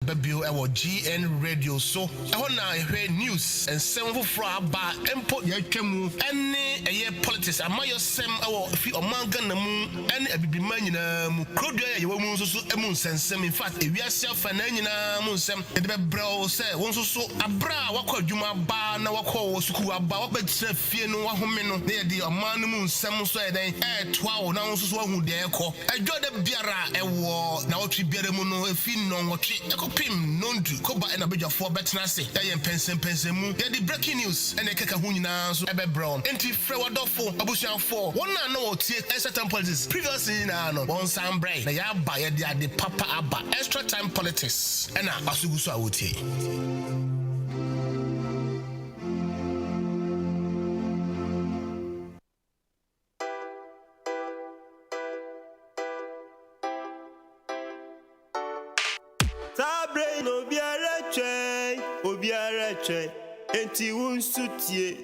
ebebio ewo GN radio so ehona ehwe news and seven for aba empo yatwamu ene eye politics amayosem ewo fi omanga na mu ene abibima nyina mu krodo ye wo mu so emu nsensem in fact ewiase afa na nyina mu nsem e de bebrɛ se won so abra wakɔ adwuma ba na wakɔ suku aba wabɛtira fie no wahome no na ye de oman mu nsem so e den toa wo na won so wahu de ekɔ adwo de biara ewo na wotwe biara mu no efi no nwotwe ekopim nondu KOBA na bedwafo betena se ye pensem mu ye the breaking news ene keka hu nyina so ebe brown enti frɛ wadɔfo abusuafo wona na wotie certain politics previously na no won sam brain na ya ba ye de ade papa aba extra time politics ena asugusu awotie Sabre no biara che enti unsutie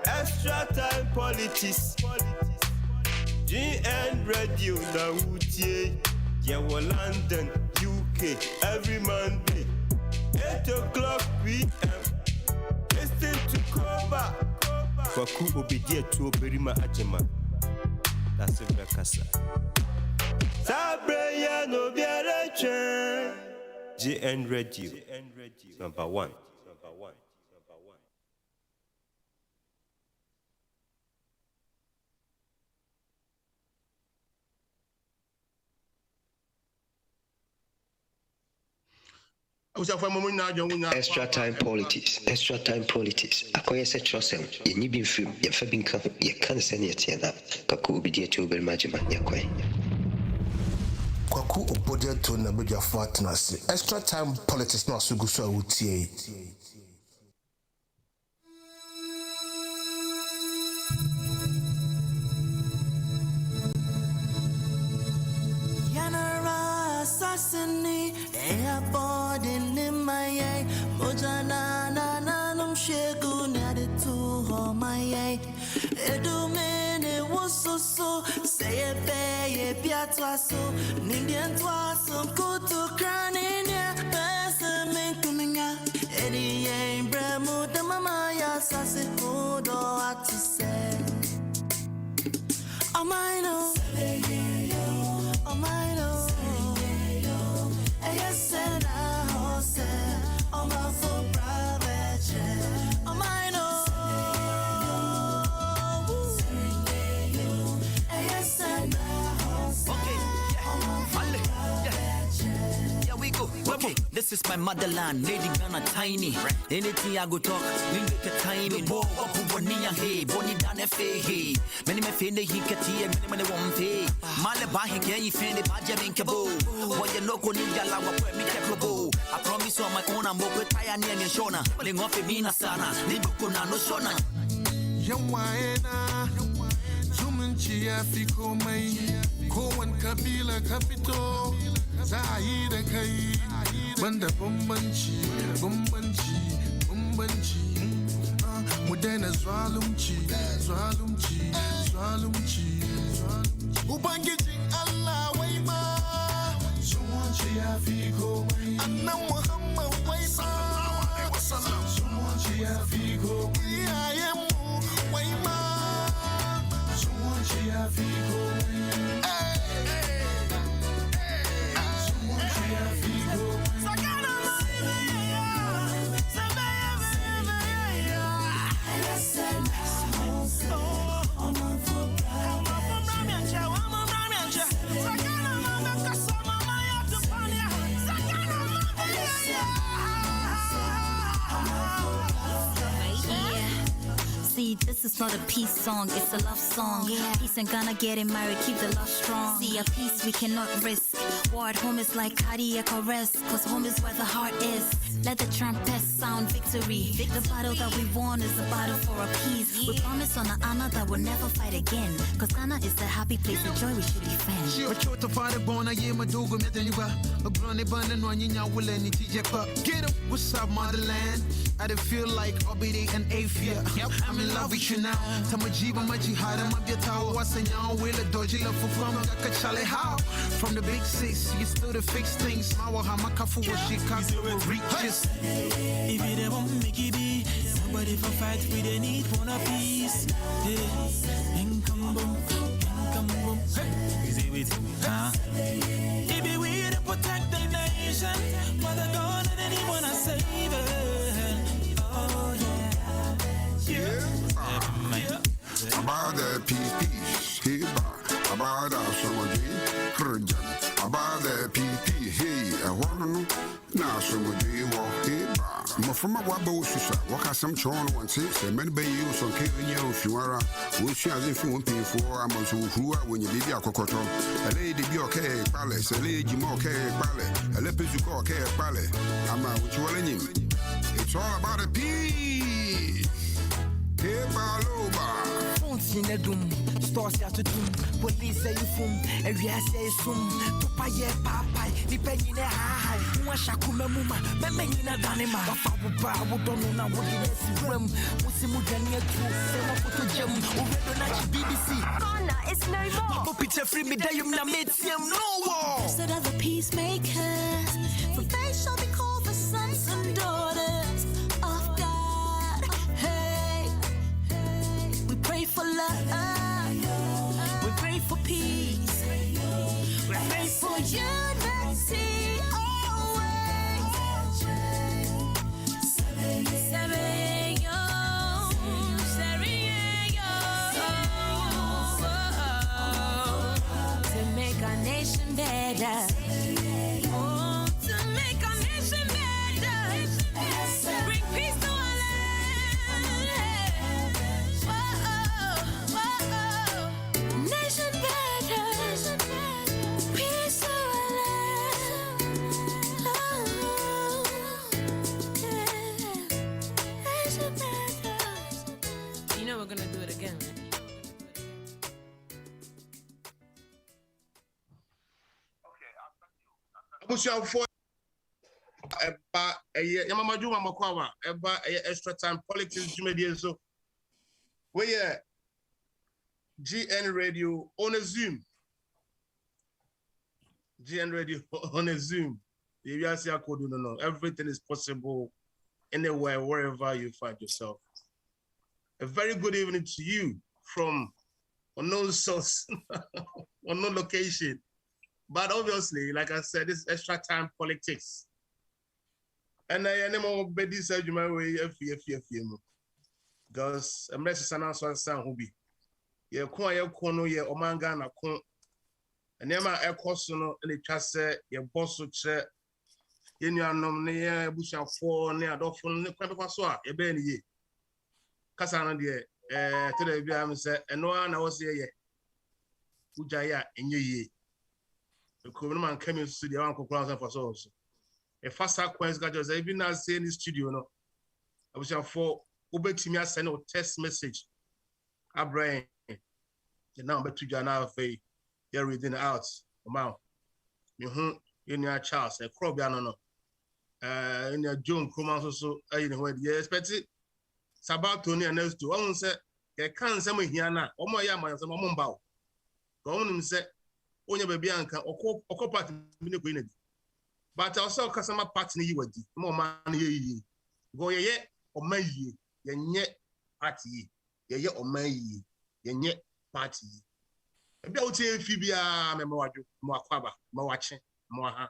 extra time politics GN radio na utie ye wo London UK every Monday 8 o'clock PM listen to KOBA kwaku obedie to berima ajema that's it bekasa Sabre ya no biara che GN radio number 1 Extra time politics. Akoye se trosem. Ye nyibi film. Ye fabin kan. Ye kan sene ye na. Kaku obidie to bel majima yakwe. Kwaku obodie to na bedwafo atena se. Extra time politics na asugusu awutie. Assassini, airborne in my eye, Mojana, Nanum Shegu, Nadi to my eye. Edumene was so, say a bay, a piatwaso, Nindian twasum, good to crown in ya, person coming out. Eddie ain't bremo, the mamma, assassin, hold or what to say. Oh, my no, oh, my no. Yes, and I say, I'm a full private jet. Oh, my no. Yes, and I say, yeah, we go. Okay, this is my motherland, Lady Ghana tiny. Anything I go talk, we make a tiny. Bo, Bonia, hey, Bonnie Dan F.A. Many me feel he can see, many won't pay. Malabahi can you feel the Bajamin Cabo? What you local ninja lawa me Cabo. I promise on my own, I'm with Taya near Shona. Ling off a Mina Sana, Libukuna no Shona. Yamwaena, Zumunchi Afiko May, Koan Kabila Capito, Zaida Kai, Banda Bumbanchi, Mudena Zwalumchi, Ubangijing Allah Wayma, Zumunchi Afiko May, Anna Muhammad Wayma, Zumunchi Afiko May, I am Wayma, Zumunchi Afiko May, Zumunchi Afiko May. See, this is not a peace song, it's a love song. Peace and Ghana getting married, keep the love strong. See, a peace we cannot risk. War at home is like cardiac arrest, cause home is where the heart is. Let the trumpets sound victory. The battle that we won is a battle for a peace. We promise on an honor that we'll never fight again, cause Ghana is the happy place of joy we should defend. Get up, what's up, motherland? I didn't feel like Obidi and Afia. I'm in love with you now. Tamajiba Majihada Mabiata, what's in your will, a doji love for fun, Chale how? From the big six, you still to fix things. Mawaha makafu was Chicago reaches. If you don't want make it be, somebody for fight we they need one a piece. Income boom. Is it with If we to protect the nation, mother God and anyone I save it. Oh yeah. About the PP, hey, about our summer day, about the PP, hey, I want to know now summer day, walk here. From a wabo, walk out some chon one six, and many bay use on Kenya if you are, which as if you won't pay for Amazon who are when you leave your cocoto. A lady be okay, palace, a lady more okay, ballet, a lepizuko okay, ballet. I'm out with you all in him. It's all about a peace. Hey, Baloba. In a doom, stores out to doom. Police say you fool, every I say soon. To pay papa, depending on high. Mwashakuma muma, memena danima. Wafa don't know now what you see room. Musimujania too, say what to gem. BBC. Ghana, it's no more. Picture free me, you na medium no war. Instead of the peacemakers, for they shall be called the sons and daughters of God. Hey, we pray for love, we pray for peace, we pray for unity always. To make our nation better. Oh, to make our nation better. Bring peace to our land. Nation better. Peace to our land. Nation better. You know we're gonna do it again, man. Abusuafo eba yamama juma makwawa eba extra time politics jumedie so we GN radio on a Zoom. GN radio on a Zoom. No, everything is possible anywhere, wherever you find yourself. A very good evening to you from unknown source, unknown location. But obviously, like I said, this extra time politics. And I know Betty said you might way because I'm less than a son who be. Ye kwa kono ye omanga na kon. And yama ekosono and the chase ye bosso che ye nuanom ne ye bushafo ne adofo ne kwabekwa so a ye be ne ye. Kasa no de tede bia am se eno na wo se ye. Uja ya enye ye. The man came in studio and conclusion for so. A faster quest got just even as say in the studio no. I was for Ubetimi send a text message. I brain the number to Jana Fay. You're reading out. Amount. You in your Charles, a crop no. In your June Kuman so anyway, you expect it. Sabat Tony and else to one said, you can't send me here now. Oh my yama, some mumbow. Go on and say, Onya baby anka oko party me ko inadi but also customer party ni wadi mo man ye go ye oman ye nye party ye oman ye nye party e bia o tie fi bia me wadwo mo akwaba mo wache mo ha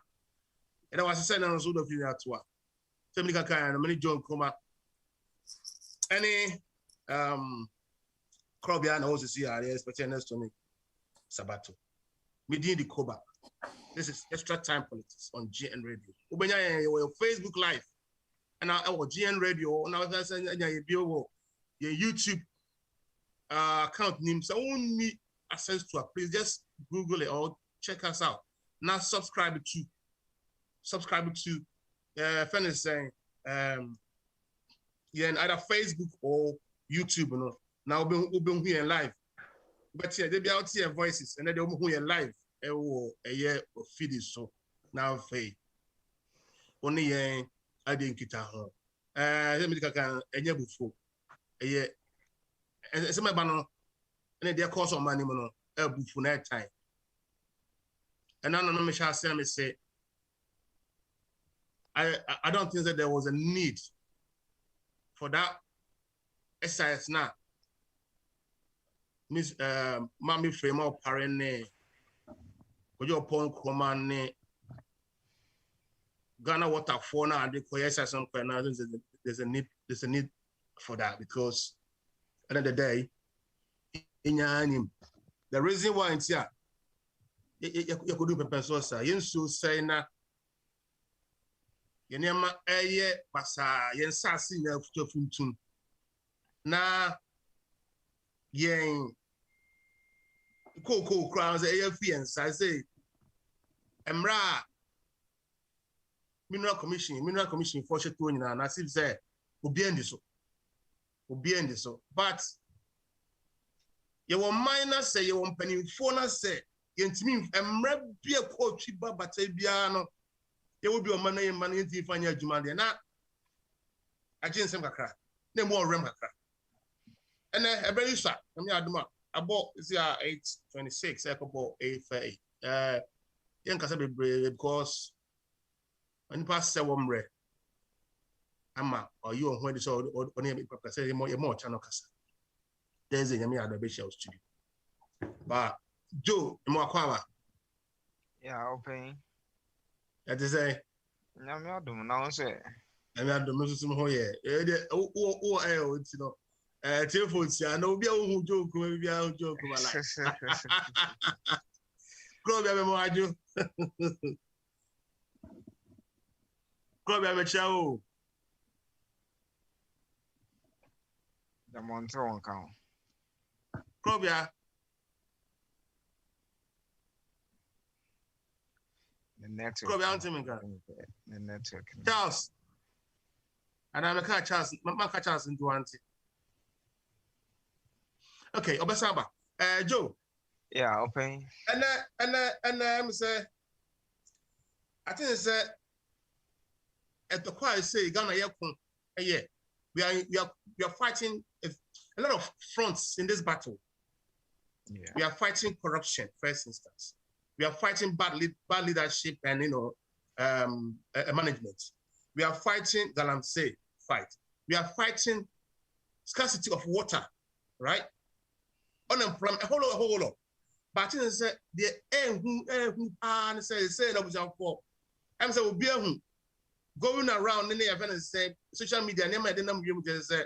e da wase na so do fi ato a family kaka na me John Kuma any crowd na o se see are expecting next to me Sabato Medin the KOBA. This is Extra Time Politics on GN Radio. Ubenya your Facebook Live. And our GN Radio, now your YouTube account name. So only access to it. Please just Google it or check us out. Now subscribe to friend is saying in either Facebook or YouTube. You know. Now we'll be here live. But yeah, they be out here voices and then they'll be here live. A year of feed so now fay. Only I didn't get her. Let me can a year before a year. And some banner and their cost of money, a buffoon time. And I don't know, Michelle say, I don't think that there was a need for that exercise now. Miss Mammy Frame or Parene, with your point, command, Ghana water for now, and the exercise on there's a need for that because at the end of the day, the reason why it's here, you could do paper so you say na yenema basa yen sasi na funtun na yen cocoa crowns fiance I say emra mineral commission for sheto nyina na sif say obi endi so but you were minor say you were penny phone say yentimi emra bia ko twi babata bia no ye will be a man in fanya jumande na agin sem kakra na mo rem kakra and a very short me aduma about is 826 ekabo 838 yen kasa be because when pass say womre ama or you on when so on e papa say more channel kasa there's a me ado be share studio but Joe mo akwa yeah open that is a nyame adom na won say nyame adom so ho ye o ti no telephone sia na obi a hu joke bi a hu joke mala kro bi mo aju kro bi me chao da monte won kan kro bi the network kro bi antiminga the network Charles and I'm a Charles my Charles into anti okay obasaba Joe yeah open and I'm say I think say at the quiet say Ghana yeah we are fighting a lot of fronts in this battle. Yeah. We are fighting corruption first instance. We are fighting bad leadership and management. We are fighting galamsey fight. We are fighting scarcity of water, right? Unemployment, a whole lot. But I say the who say that was our fault. I'm saying we going around in the event and say social media name I didn't just say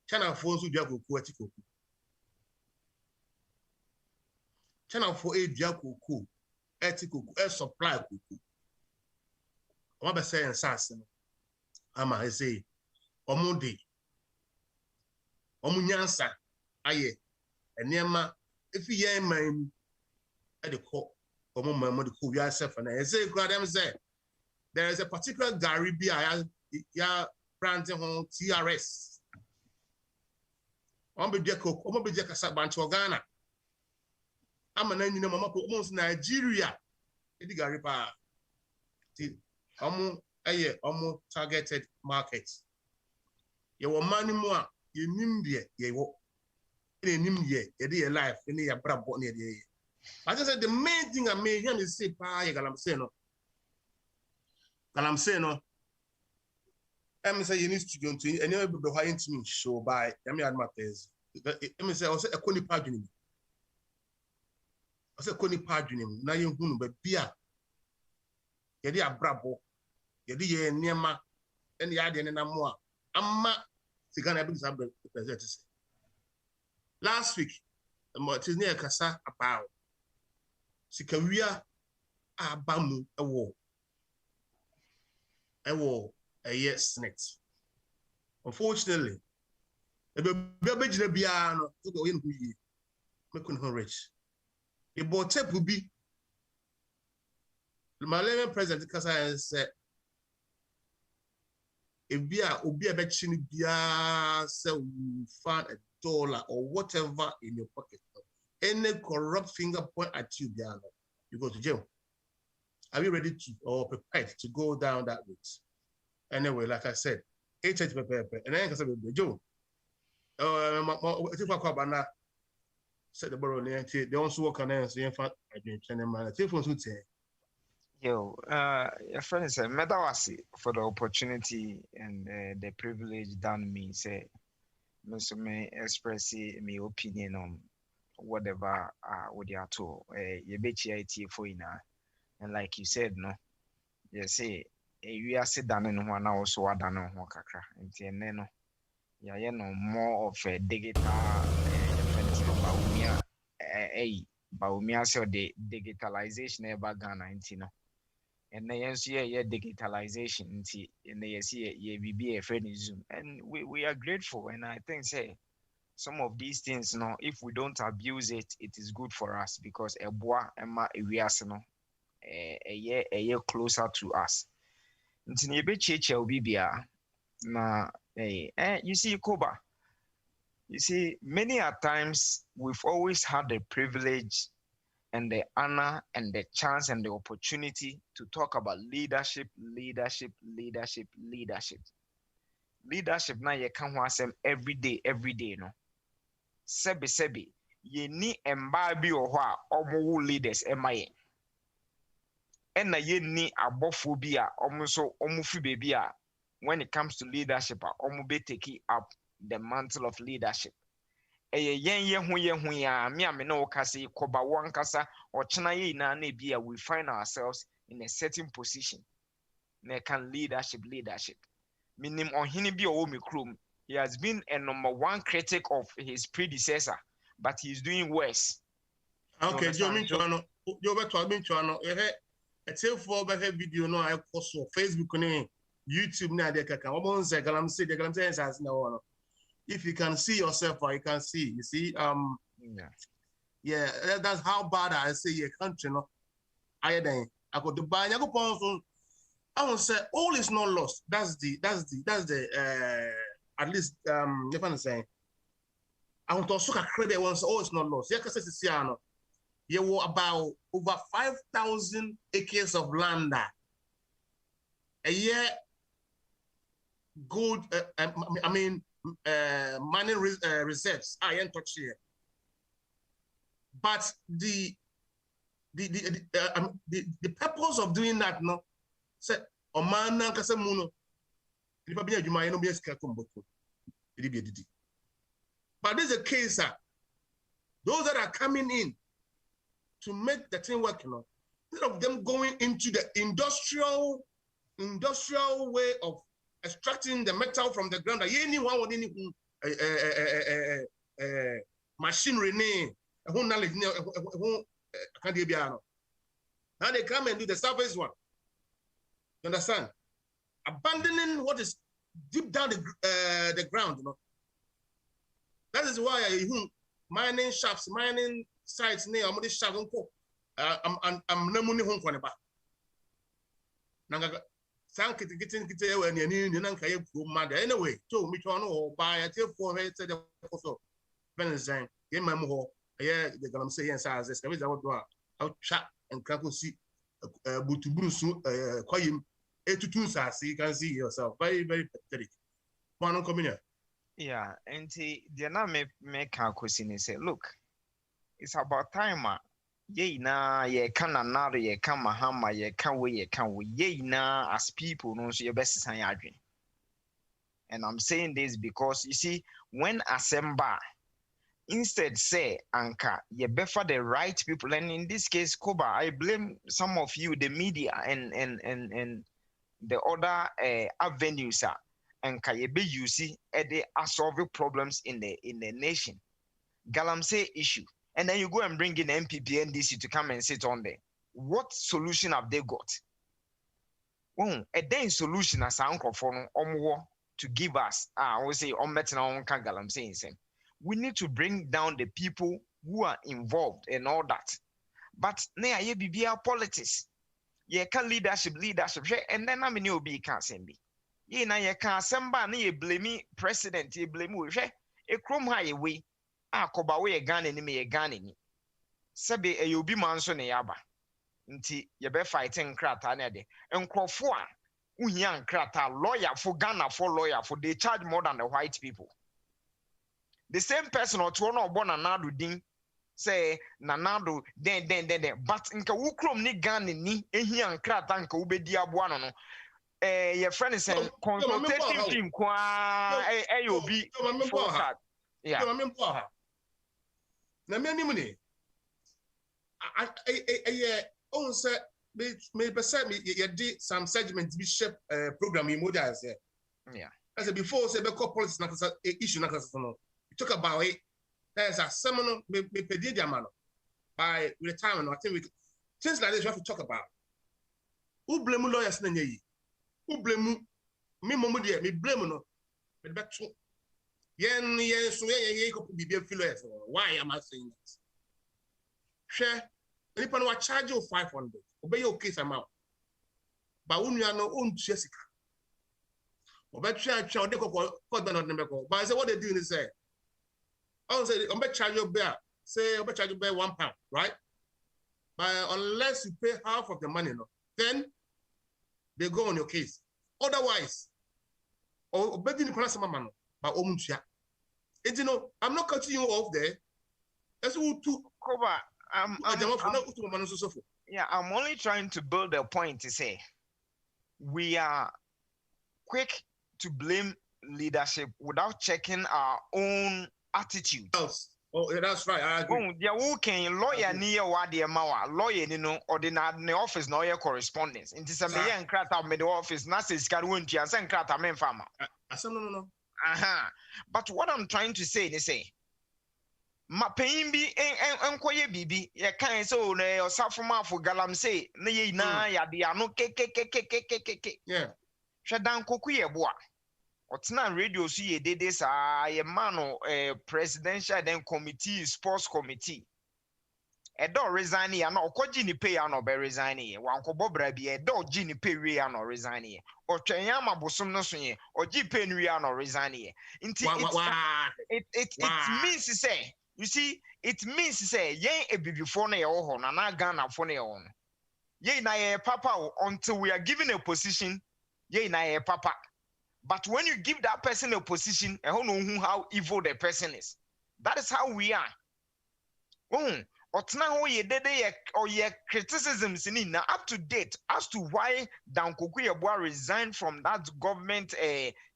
Channel 4 so dia koku atikoku. Channel 4 dia koku atikoku supply koku. What be say ensase no. Ama I say omude omunyansa aye enema if yen man at the court omo the court we are self and I say them say there is a particular Garibia ya branding home TRS. On be Jeko, Omo be Jekasa Bancho Ghana. I'm an engineer, Mama, almost Nigeria. It's Garipa. Almost targeted markets. You want money more, you nimby, you walk in a nimby, you life, in a brab near the year. I just said the main thing I made him is say, Pie, Galamseno. Galamseno. I'm saying you need to go to any of the high intimate show by Yami Admates. I'm saying, I was a Connie Padunim. I said, Connie Padunim, now you who but beer. Yadi a brabo, Yadi near ma, and the idea and more. I'm the Ghana Big Sabbath. Last week, it is near Casa about Sikaria Abamu a war. A war. A yes, next. Unfortunately, the baby Biano to go in we making her rich. The botep will be the Malayan president because I said if be a betchin bia sell find $1 or whatever in your pocket. Any corrupt finger point at you, Biano, you go to jail. Are you ready to or prepared to go down that route? Anyway, like I said, and then I said, Joe, set the borough near they also work on it. So in fact, I been training man. Telephone would say. Yo, your friend said, Medawasi for the opportunity and the privilege done me say, Mr. May express my opinion on whatever what you are told. You bet you for ina. And like you said, no, you say, we are sit down in one also a done on kakra. And no, yeah, you know, more of a digital Baumia so the digitalization ever Ghana no. And then see a digitalization and they see a be a friend Zoom. And we are grateful. And I think say some of these things, no, if we don't abuse it, it is good for us because a boy and we are no a year closer to us. Na you see KOBA. You see, many a times we've always had the privilege and the honor and the chance and the opportunity to talk about leadership. Leadership now you can watch them every day, no. Sebi, ye ni embabi or omu leaders MIA. And ye ni abophobia almost omufi baby when it comes to leadership, omu be taking up the mantle of leadership. Me no kasi koba one kasa or china ye na nebia we find ourselves in a certain position. Ne can leadership. Minim on hini bi o mikrum. He has been a number one critic of his predecessor, but he's doing worse. Okay, Joe Minchuano, Joe Minchuano, a tell for better video no I post on Facebook YouTube na de kaka. Omo nse galam say as na one. If you can see yourself or you can see, you see, yeah, that's how bad I say your country, no. I got the buy. I won't say all is not lost. That's the at least if I'm saying I want to also credit once all is not lost. Yeah, because you were about over 5,000 acres of land a year. Good, I mean. Mining reserves. I ain't touch here. But the purpose of doing that, no, say omana kasa muno. But this is a case those that are coming in to make the thing work, you know, instead of them going into the industrial way of extracting the metal from the ground. Anyone with any machinery name, knowledge, now they come and do the surface one. You understand? Abandoning what is deep down the ground, you know. That is why mining shafts, mining sites near I'm no money home for the anyway, so me trying to buy a tail for her said also Venezan, get my more, yeah, the Galam saying size, there is our out chat and crackle see Butubusu, Quayim, 82 so you can see yourself. Very, very pathetic. One coming here. Yeah, and the na make a question and say, look, it's about time. Ye na ye can another ye can mahama ye can we ye na as people no so your best sign adwin. And I'm saying this because you see when assemble instead say anka ye befer the right people, and in this case KOBA, I blame some of you, the media and the other avenues anka ye be you see they are solving problems in the nation. Galamsey issue. And then you go and bring in MPP NDC to come and sit on there. What solution have they got? A then solution as uncle for to give us. I will say we need to bring down the people who are involved and all that. But now you be politics. You can leadership, and then I mean you be can't send me. You know you can't send you blame president, you blame we a chrome highway. KOBA we Ghana ni me Ghana ni sebe eyobi manso ne yaba nti ye be fighting krata na de enkrofo a uhia krata lawyer for Ghana for lawyer for they charge more than the white people. The same person or to no born another din say nanado den but nka wo krom ni Ghana ni ehia nkrata nka wo bedi aboa no your friend is saying consultation fee kwa obi full card yeah na me anim ni on say me person me ye some segment bi shape program in model say yeah as before say be call politics na issue na no talk about it there's a seminar me pedi dia man by retirement I think we things like this we have to talk about who blame lawyers na nyi who blame me momu dia me blame no me beto yen so yen ko bibia lawyers why am I saying that share anyone wa charge you 500 obey your case amount but when you are no own Jessica obey charge de ko not number ko but I say what they doing is say I say obey charge you bear say obey charge you bear £1 right but unless you pay half of the money no then they go on your case otherwise obey the class mama no but omuntua it you know I'm not cutting you off there that's who to cover yeah, I'm only trying to build a point to say we are quick to blame leadership without checking our own attitude. Oh, that's right. I agree. Oh, yeah, okay. Lawyer near what the mawa lawyer, you know, or the office no your correspondence. Into some young crat out the office, Nasa Scarwunti, and San Crat men farmer. No. But what I'm trying to say is say. Ma pain be enkoye bibi ye kan so na osafoma fo galamsey na ye na ya de ano ke yeah hwedan koku ye boa otena radio so ye dede sa ye mano presidential then committee sports committee edo resign ya na okoji ni pay ya no be resign ye wankobo bra bi edo gi ni pay we ya no resign ye otwen ya mabosom no so ye ogi pay ni we ya no resign ye nti it means to say you see, it means say yen a baby phone or na Ghana phone on. Ye na ye papa until we are given a position, ye na ye papa. But when you give that person a position, I don't know how evil the person is. That is how we are. Otna ho ye dede or ye criticisms in now up to date as to why Dan Kokuye resigned from that government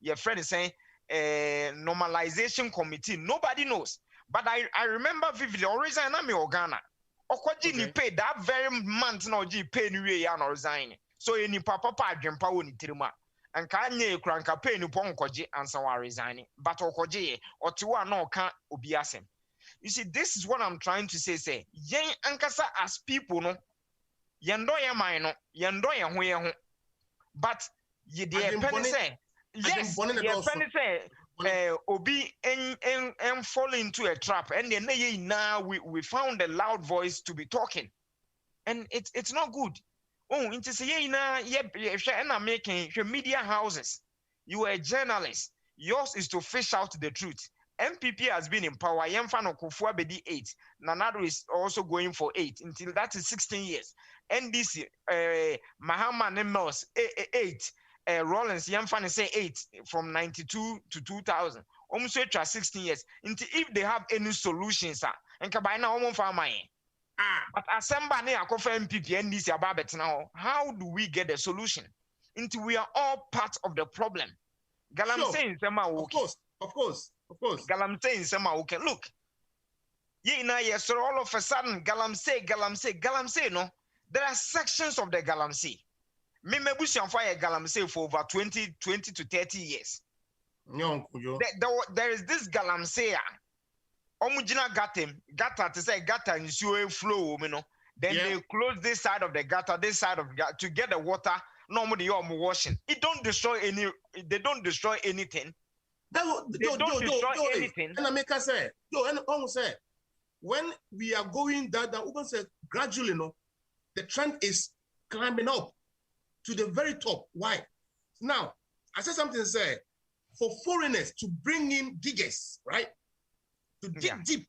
your friend is saying normalization committee. Nobody knows. But I remember vividly, resign na me Ghana. Okoji ni pay that very month no ji pay ni we ya no resign. So any papa adwempa woni tirima. Anka anye kranka pay ni pon koje ansa wa resign. But okoji otiwa na oka obi asem. You see, this is what I'm trying to say yen ankasa as people no yendo ye man no yendo ye ho. But ye dey pen say yes, ye pen say obi and fall into a trap and then now we found a loud voice to be talking and it's not good. Into say na na making media houses, you are a journalist, yours is to fish out the truth. MPP has been in power. Yemfano Kufua Bedi 8. Nanado is also going for 8 until that is 16 years. NDC Mahama Nemos 8. Rollins Yemfan say 8 from 92 to 2000. Almost 16 years. Until if they have any solutions, and Kabaina Omo Farmer. But Asamba Akofa MPP NDC Ababet now, how do we get a solution? Until we are all part of the problem. Galam saying of course. Galam saying okay. Look, yes, so all of a sudden, Galam say, no. There are sections of the Galamsey. Me bush fire Galamsey for over 20 to 30 years. There is this Galamsey. Omujina gata to say gata in sewer flow, you know. Then they close this side of the gutter, to get the water. Normally you're washing. They don't destroy anything. They don't destroy anything. And I make us say, and almost say, when we are going down, we say gradually, no, the trend is climbing up to the very top. Why? Now, I said something to say, for foreigners to bring in diggers, right? To dig deep,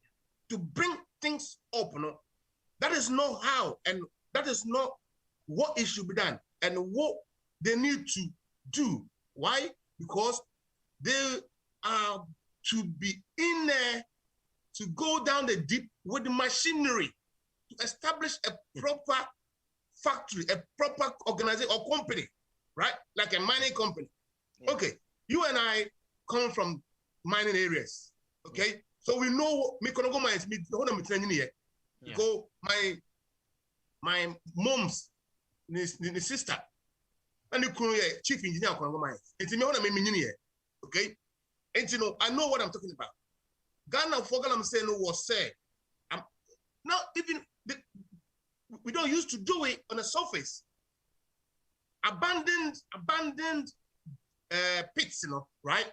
to bring things up, you know, that is not how, and that is not what it should be done, and what they need to do. Why? Because they are to be in there to go down the deep with the machinery to establish a proper factory, a proper organization or company, right? Like a mining company. Yeah. Okay, you and I come from mining areas, okay? Yeah. So we know me kono go mines me hold on me training here. Go my mom's the sister and the chief engineer kono go mines. It's me hold on me here, okay? And you know, I know what I'm talking about. Ghana for I'm saying was said. Now even we don't used to do it on the surface. Abandoned pits, you know, right?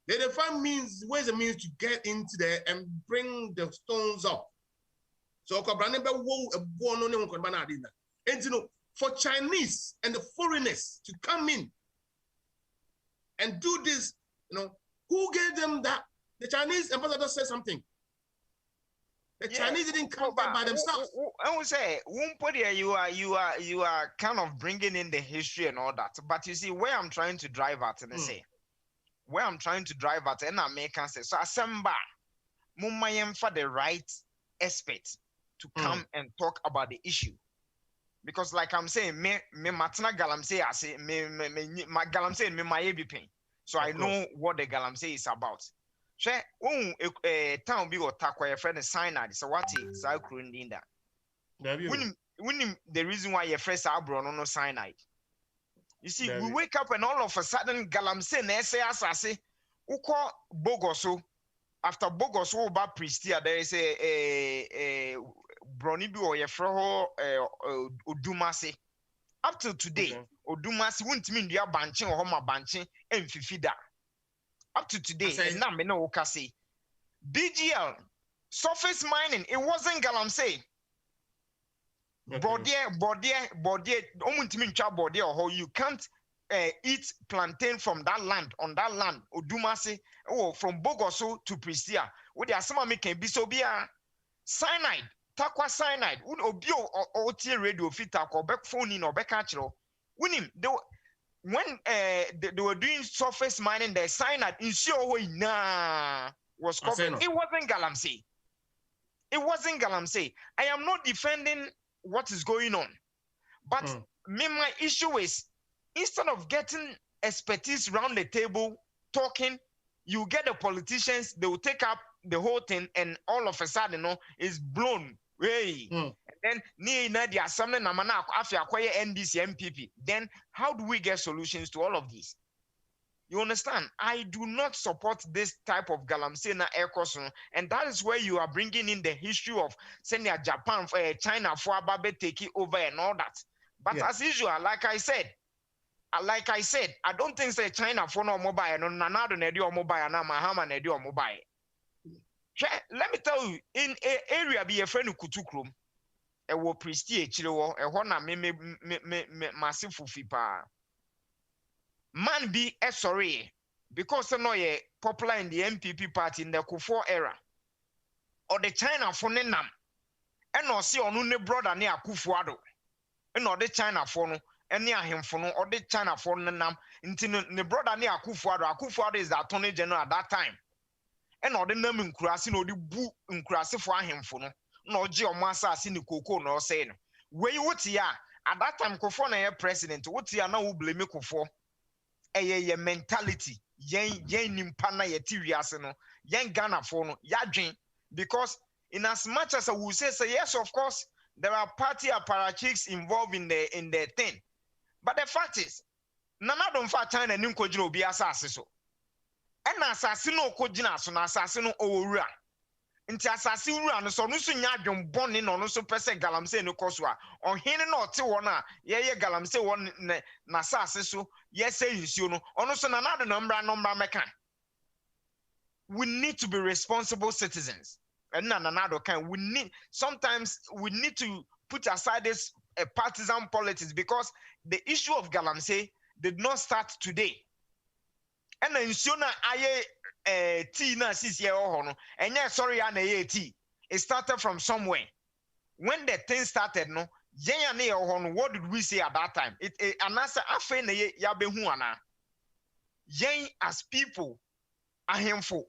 They find ways and means to get into there and bring the stones up. So and you know, for Chinese and the foreigners to come in and do this, you know, who gave them that? The Chinese ambassador said something. The Chinese didn't come there by themselves. I would say, you are kind of bringing in the history and all that. But you see, where I'm trying to drive at, and and American say, so Assemba, Mumayem for the right experts to come and talk about the issue. Because like I'm saying, me matna galamsey, I say, my galamsey, me my ebipin. So I know what the galamsey is about. Town be or takwa your friend cyanide. So what is Saukrundinda? When the reason why your friends are brought no cyanide. You see, we wake up and all of a sudden galamse say uko bogoso. After bogoso ba pristia, there is a bronibi or your froho udumase. Up till today, udumase won't mean you are banching or homa banching and fifida. Up to today, and now me no say BGL surface mining. It wasn't galamsey. Body. You can't eat plantain from that land on that land. Odumase from Bogoso to Pristia. What there are some making be so be a cyanide, takwa cyanide. Would obio or tier radio fit or back phone in or back actual. When they were doing surface mining, the cyanide in was covered. It wasn't galamsey. I am not defending what is going on, but my issue is instead of getting expertise around the table talking, you get the politicians, they will take up the whole thing, and all of a sudden, it's blown. Hey, and then the assembly namana after acquire NDC MPP. Then how do we get solutions to all of this? You understand? I do not support this type of galamsey na aircrossing, and that is where you are bringing in the history of sending Japan, China for Ababe taking over and all that. But as usual, like I said, I don't think say China for no mobile, no nanado nedio mobile, na mahama nedio mobile. Let me tell you, in a area be a friend of Kutukrum, a war prestige, a hona me massive fipa. Man be sorry, because no ye popular in the MPP party in the Kufuor era, or the China for Nenam, and no see on ne brother near Kufuado, and no the China for no, and near him for no, or the China for Nenam, until the brother near Kufuado is the Attorney General at that time. And no the name in Kurasi no the boo in Kurasi for him for no Geo Massa in the Coco no saying. Where you what ya at that time Kofona president, what ya now blame me for a mentality, yen nimpana yetirias no, yen Ghana for no, yadrin, because in as much as I will say yes, of course, there are party apparatchiks involved in the thing. But the fact is, none of them for China and Nkojino be assassin. And assassino kojina so na assassino owura nti assassino no so no so nya adwon bone no no so pese galamse no koswa ohene na ote won a ye galamse won na asase so ye say nsuo no ono so na nado no mbra meka. We need to be responsible citizens, and nado can sometimes we need to put aside this partisan politics, because the issue of galamse did not start today. And then Siona aye tea na sis ye no, and yeah, sorry, tea. It started from somewhere. When the thing started, no, what did we say at that time? It anasa afe ne yabe huana. Yen as people, ahemfo,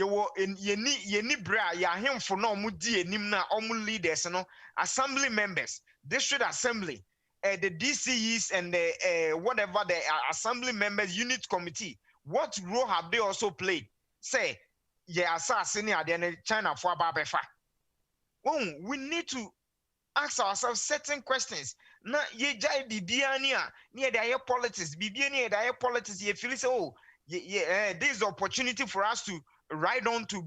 wo yeni bra ya hemfo na omu di enim na omu leaders no assembly members, district assembly, the DCEs and the whatever the assembly members unit committee, what role have they also played? Say assassin the China for ababefa. We need to ask ourselves certain questions. Na ye jai bibia ni a near the politics, bibia near the politics, ye feel say, oh, this is opportunity for us to ride on to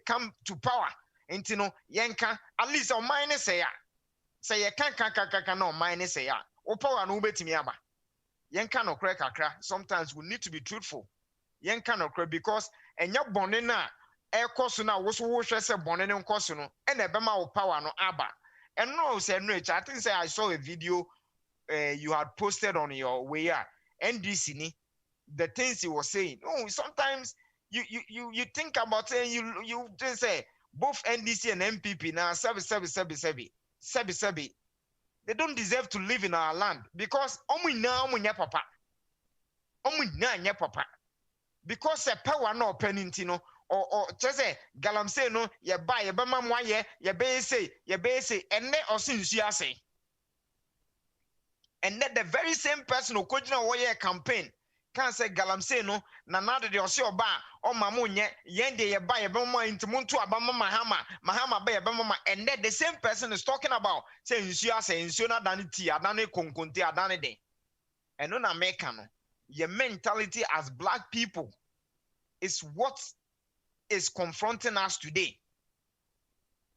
come to power. And you know, yenka, at least on mine say ya. Say ye can no mine say ya. O power no betimi aba. Yenka no kra kakra. Sometimes we need to be truthful. Yenka no kra because enya bone na e koso na wo so wo hwe se bone ne nkoso no e na ebema wo power no aba. And no say no, I think say I saw a video you had posted on your way out. NDC ni the things he was saying. No, sometimes you think about saying you just say both NDC and MPP now sebi. They don't deserve to live in our land because papa. Because a power no penintino or just say galamse no ye buy ye bama mwaye ye be say and ne osinsia say. And then the very same person who could know a campaign can say galamse no na nada de osi oba o mamunye yende ye buy ye bama into muntu abama mahama be ye bama and then the same person is talking about say insia say insiona daniti adane konkonte adane de. And no na meka no your mentality as black people is what is confronting us today.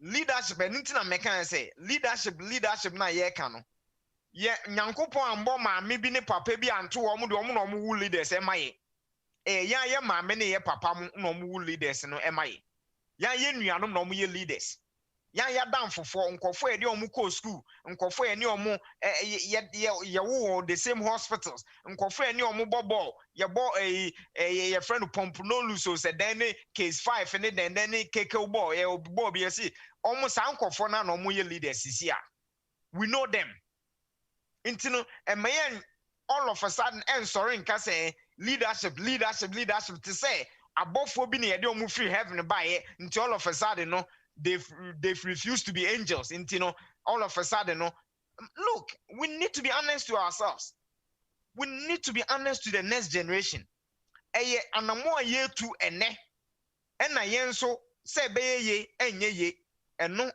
Leadership, and anything I can say, leadership na ye kano. Ye nyankopo ambo ma mi bi ne papa bi anto omu de omu no omu wu leaders emaye. Ya ye ma me ne ye papa mu no omu wu leaders no emaye. Ya ye nuanom no omu ye leaders. Ya damfofo nkofo e de omu ko school, nkofo e ne omu ye wo the same hospitals, nkofo e ne omu bobo, ye bo ye friend pump no luso se then case 5 and then KOBA ye obo bi si omu sa nkofo na no omu ye leaders sisi a. We know them. Intino emayen all of a sudden and sorry nka say leadership to say abofo bi ne ye de omu free heaven by until all of a sudden no they've refused to be angels. And you know, all of a sudden, no. Look, we need to be honest to ourselves. We need to be honest to the next generation. Eye anamo ye tu ene. Ena yenso se be ye enye ye. Eno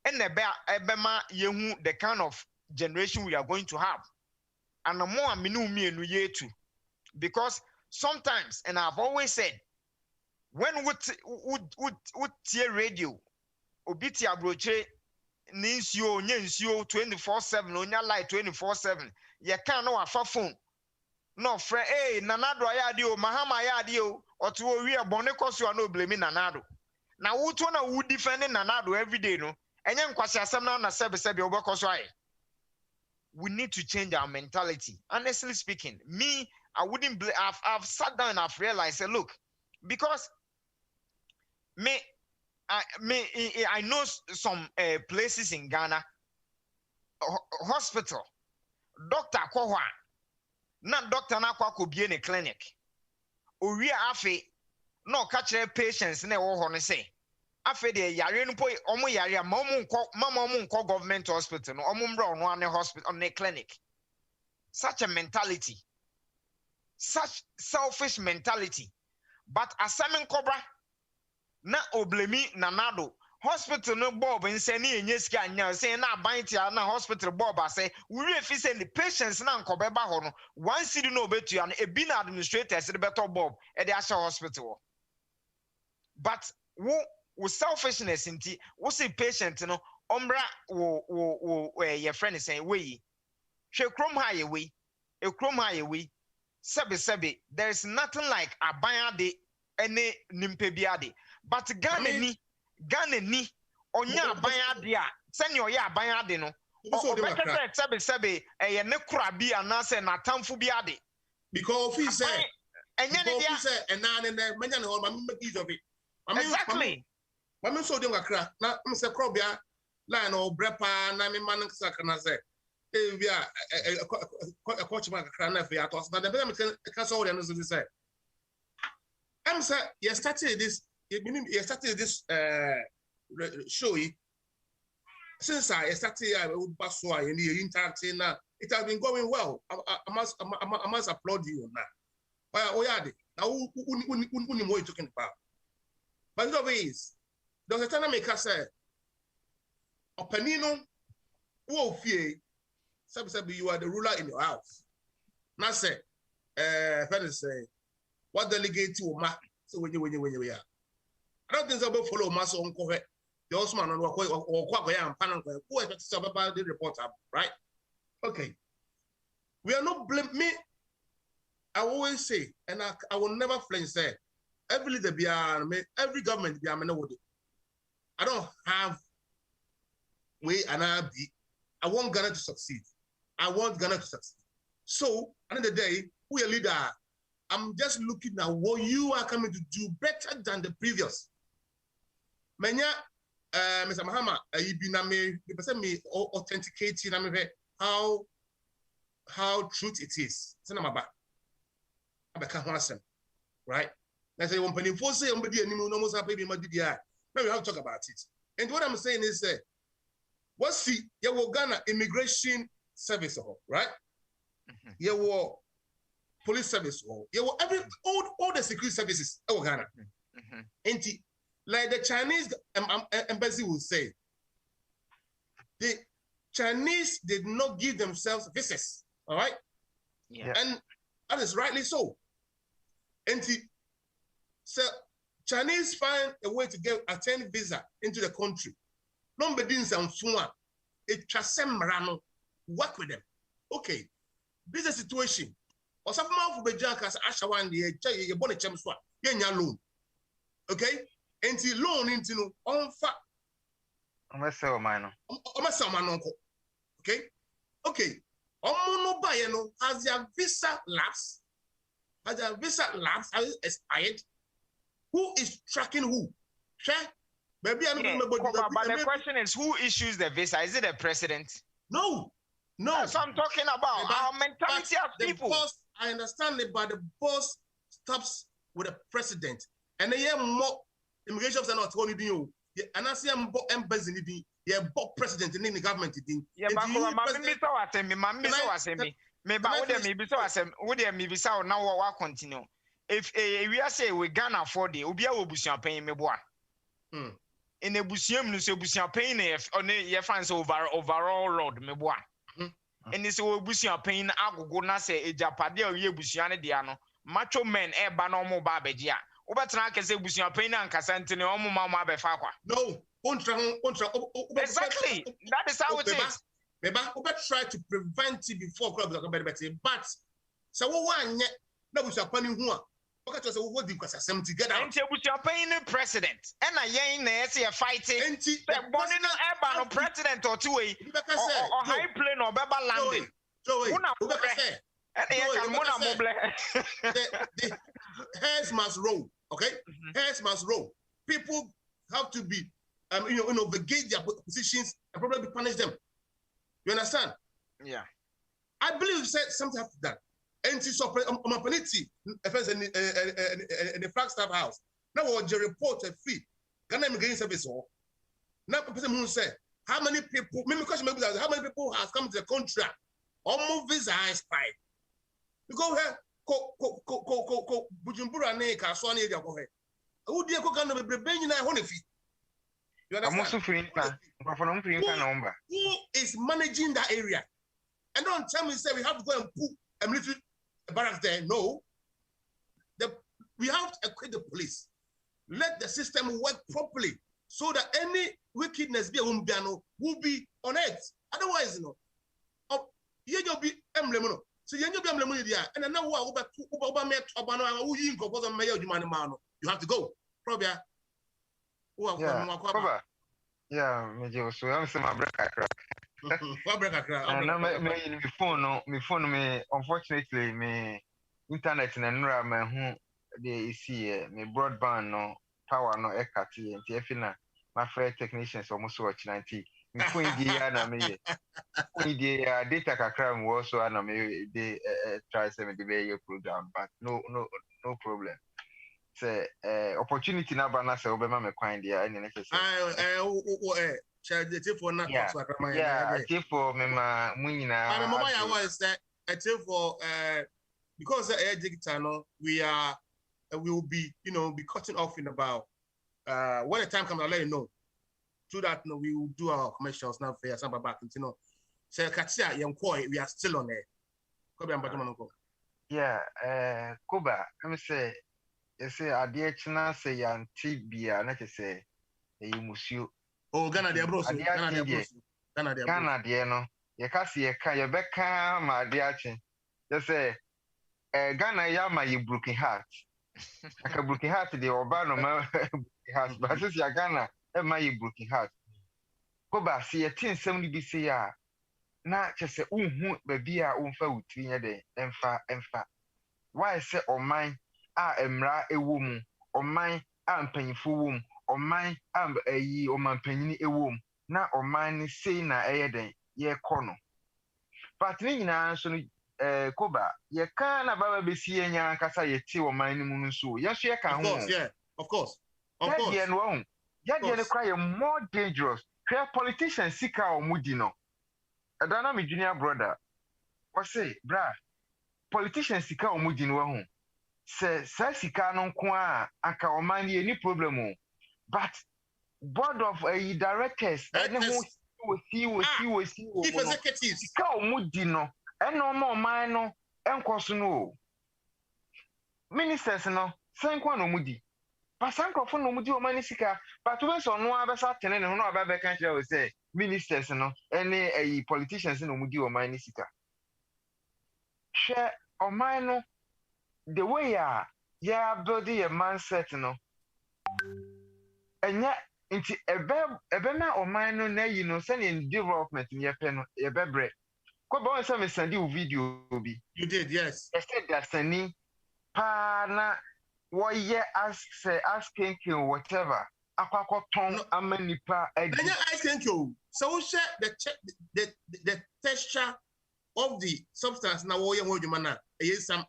ebema yehu the kind of generation we are going to have. Anamo aminu mienu ye tu. Because sometimes, and I've always said, when would tear radio obiti abroche ninsio nyensio 24/7 onya light 24/7 ye kan no afa phone no frɛ nanado ayade o mahama ayade o oto owi ebone koso na oblemi nanado na wuto na wu defend nanado every day no enye nkwasi asem na sebe obekoso aye. We need to change our mentality. Honestly speaking, me I wouldn't I've sat down and I've realized say look, because I know some places in Ghana, hospital, doctor Kohwa, not doctor Nakwa could be in a clinic. Uria afe, no catch patients ne wo hone say. Afe de yare no boy omo yare mama call government hospital no omo mbra no ane hospital on a clinic. Such a mentality, such selfish mentality. But asamen cobra na oblemi nanado hospital no bob nse na enyeski anya say na abantia na hospital bob ase we refi say the patients na nkobeba ho no one city no obetua no ebi na administrators de beto bob e de asha hospital. But wo selfishness nti wo say patient no ombra wo your friend is saying we hwe krom ha ye we e krom ha ye we sebe there is nothing like abanyade ene nimpebiade. But Ghana ni onya abanyade a sene oya abanyade no obekete sebe ye ne kura bi anase na tamfo bi ade because he say enya ne dia enane ne menya ne ho ma make use of it. Exactly. Mama so dem akra na mse krobia line o brepa na me man sakana say bia coach man akra na fe atos na dem me ka so we no say I'm saying you started this show since I started in the interacting now. It has been going well. I must applaud you on that. Oh yeah, now who more you talking about? But the way is, there's a time maker say, Openino, who fear, you are the ruler in your house. Now say, friends say, what delegate to ma? So when you are. I don't think so about follow mass on correct. The Osman or Quack and who expects about the reporter, right? Okay. We are not blame me. I always say, and I will never flinch say, every leader be every government be I don't have way and I want Ghana to succeed. I want Ghana to succeed. So, at the end of the day, who a leader? I'm just looking at what you are coming to do better than the previous. Manya, Mr. Mahama, you be the me authenticating how truth it is. Right? I say one penny for say somebody almost happy now we have to talk about it. And what I'm saying is what's the Ghana immigration service, right? Your police service, your all the security services in Ghana. And like the Chinese embassy will say, the Chinese did not give themselves visas, all right? Yeah. And that is rightly so. And so Chinese find a way to attain visa into the country. Nobody in some it work with them. Okay, this is a situation. Or some of the jackers Ashawan the bonnet chamswa, loan. Okay? And loan into on fat. I'm a sell mine. Okay? Okay. Omono has their visa lapse. Has their visa lapse expired? Who is tracking who? Maybe but the question is, who issues the visa? Is it the president? No. That's what I'm talking about. Our mentality of people. Boss, I understand it, but the boss stops with the president. And then more immigration officer not only do you. And I see I'm embassy president in the government. Yeah, but continue. If we are say we Ghana for the Ubia Obusian paying me boy. In a busium, no so busian paying if on your fans overall road me boy. And this Obusian paying Agona say a Japadi or Yebusian Diano, macho men e banomo babejia. Obatraka say Busian paying and Casantino Mama Befaqua. No. Exactly. That is how it is. Maybe we try to prevent it before clubs are better. But so one yet no we shall pay who. What just what do you some together? And you are paying the president. And I ain't there fighting. The bonino no president or two way or high plane or baba landing. The heads must roll. Okay? Heads must roll. People have to be vacate their positions and probably punish them. You understand? Yeah. I believe you said something have to that. And to support in the Flagstaff House. Now what you report a fee. Ghana Immigration Service or now person who said how many people how many people has come to the country? Almost visa expired. You go here, Bujumbura ne Kaswani area go here. Who do you go Ghana be bringing na honey fee? You understand? Who is managing that area? And don't tell me say we have to go and put a military barracks there. No. We have to equip the police. Let the system work properly so that any wickedness will be on it. Otherwise, you be emblem. So you be emblem and now you have to go. Probably. Yeah, so I'm saying my phone, unfortunately, me internet and environment who they see me broadband no power no ekati and TFina my friend technicians almost watch 90. Me phone na me data kakra was so na me they try some the program, but no problem. say opportunity na ba na say obema me kwan dia ene ne say child for not yeah for me ma munyina I remember I was that for because digital no we will be be cutting off in about when the time comes I'll let you know through that we will do our commercials now for some back so Katia we are still on there. Yeah, KOBA, let me say, you say, Adia China say, yan Tibia, let me say, you museo. Oh, Ghana, dear bros, Ghana, dear, no, you can't see a car, you becca, my dear chin. You say, Ghana, yama, you broken heart. Like a broken heart, the Obano, my heart, but this is your Ghana, and my broken heart. KOBA, see a 1070 BCR. Na kyese unhu baby a umfa wutwinya de emfa why say oman a emra ewo mu oman a mpanyifo wo mu oman a ayi omanpanyini ewo mu na oman ni sei na eye den ye kɔ no but ni nyina so no KOBA ye kan na baba besi enya kasa ye ti oman ni mu no so ye so ye kan ho of course ye no ye cry more dangerous clear politicians sika omudi no Adana my junior brother was say bra politicians sika omudi no ho se sika no nko a aka oman ye ni problem o but board of directors and who executives sika omudi no eno oman no enkoso no ministers no senko no omudi pasankrofo no omudi oman sika but we so no abesa tene ne ho no aba be kan kire we say ministers no any politicians no mudi o man sika share o man no the way ya build your mindset no enya nti ebe na o man no na yi no say in development ye pe no ye bebre ko ba won say me send you video bi you did yes I said that sani pa na what ye asking whatever akwakoton amanipa edi I think you so share the texture of the substance na wo ye wo djuma na some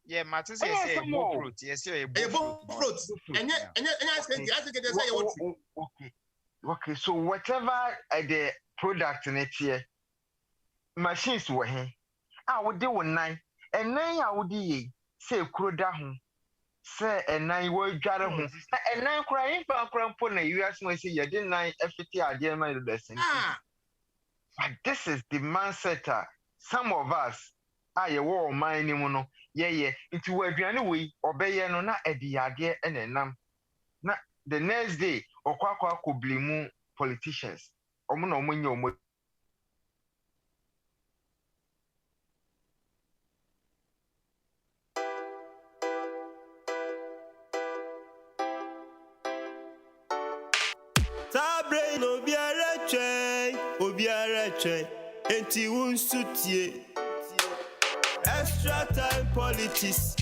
yeah matter say fruit yes you fruit enya I think they say you okay so whatever the product in it here machines were here wo de wonan enan a wo de ye say kroda ho say enan wo dware ho enan kura imfa kura mpo na US mo say ye de nan afiti ade ma do sen but this is the mindset some of us ye wo man ni mu no ye nti wo aduane we obeye no na edi ade enenam na the next day okwakwa koblimu politicians omo na omo nya omo Sabre no obiara twen enti wunsutie extra time politics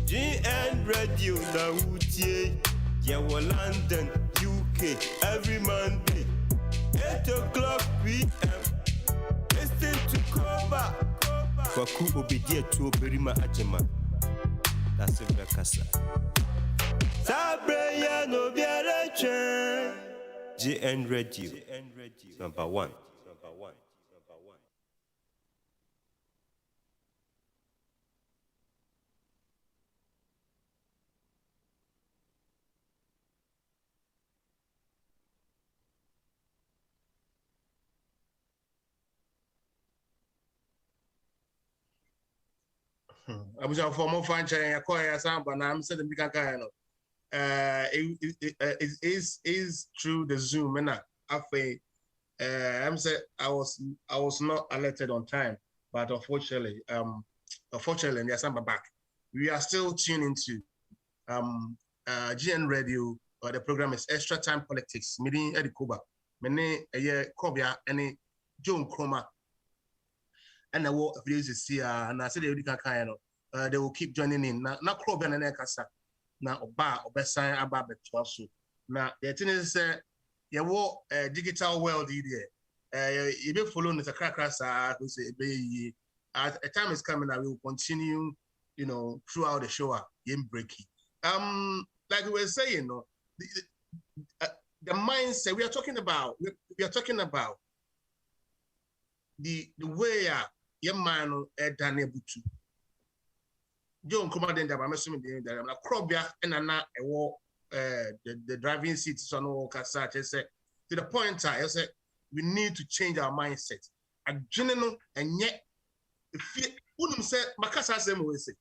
GN radio na wutie ye wo London UK every Monday 8:00 PM listen to KOBA kwaku obedie tu oberima ajema that's a bekasa Sabre ya no biara twen GN radio number 1 abuja for mo fan chain akoya samba na am say the big kan no it is through the Zoom and I'm say I was not alerted on time, but unfortunately yes, I'm back. We are still tuned into GN Radio. The program is Extra Time Politics. Meeting Eddie KOBA, many KOBA any John Chroma, and the war of videos here. And I said they will keep joining in. Now KOBA and Kasa. Na oba obesan aba beto so na the thing is wo digital world there you be follow the crackers so say be a time is coming that we will continue throughout the show, breaking. Like we were saying, the mindset we are talking about. We are talking about the way your man done able to. John commanding that I'm assuming that I'm like Krobia and the driving seat so no such. I said to the point I said we need to change our mindset. A general and yet if you say Makasa same way say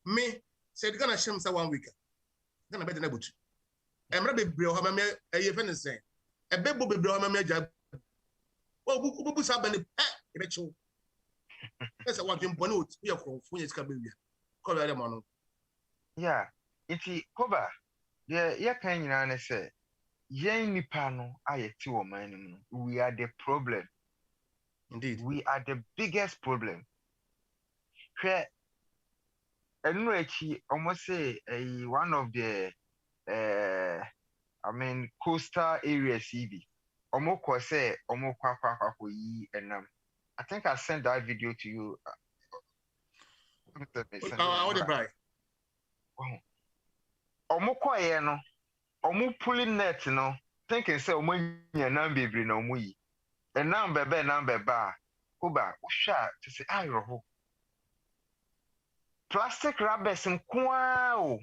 me said gonna shame say 1 week. Gonna better able to. I'm not be bro how me a yefen say. A bebo be bro how me ja. Oh bubu sabani e be chu. That's what you put out. We are from Funya Scabia. Yeah, iti KOBA, yeah, can you say, yen nipano, I two man, we are the problem. Indeed, we are the biggest problem. Enrichi almost say one of the coastal areas CB. Omoko say omokwa yi enam. I think I sent that video to you. I would buy. Omoko ye no. Omu pulling net no. Thinking say omu nyanam bebre na omu yi. Enam bebe KOBA usha to say ayo. Plastic rubbers nkwa o.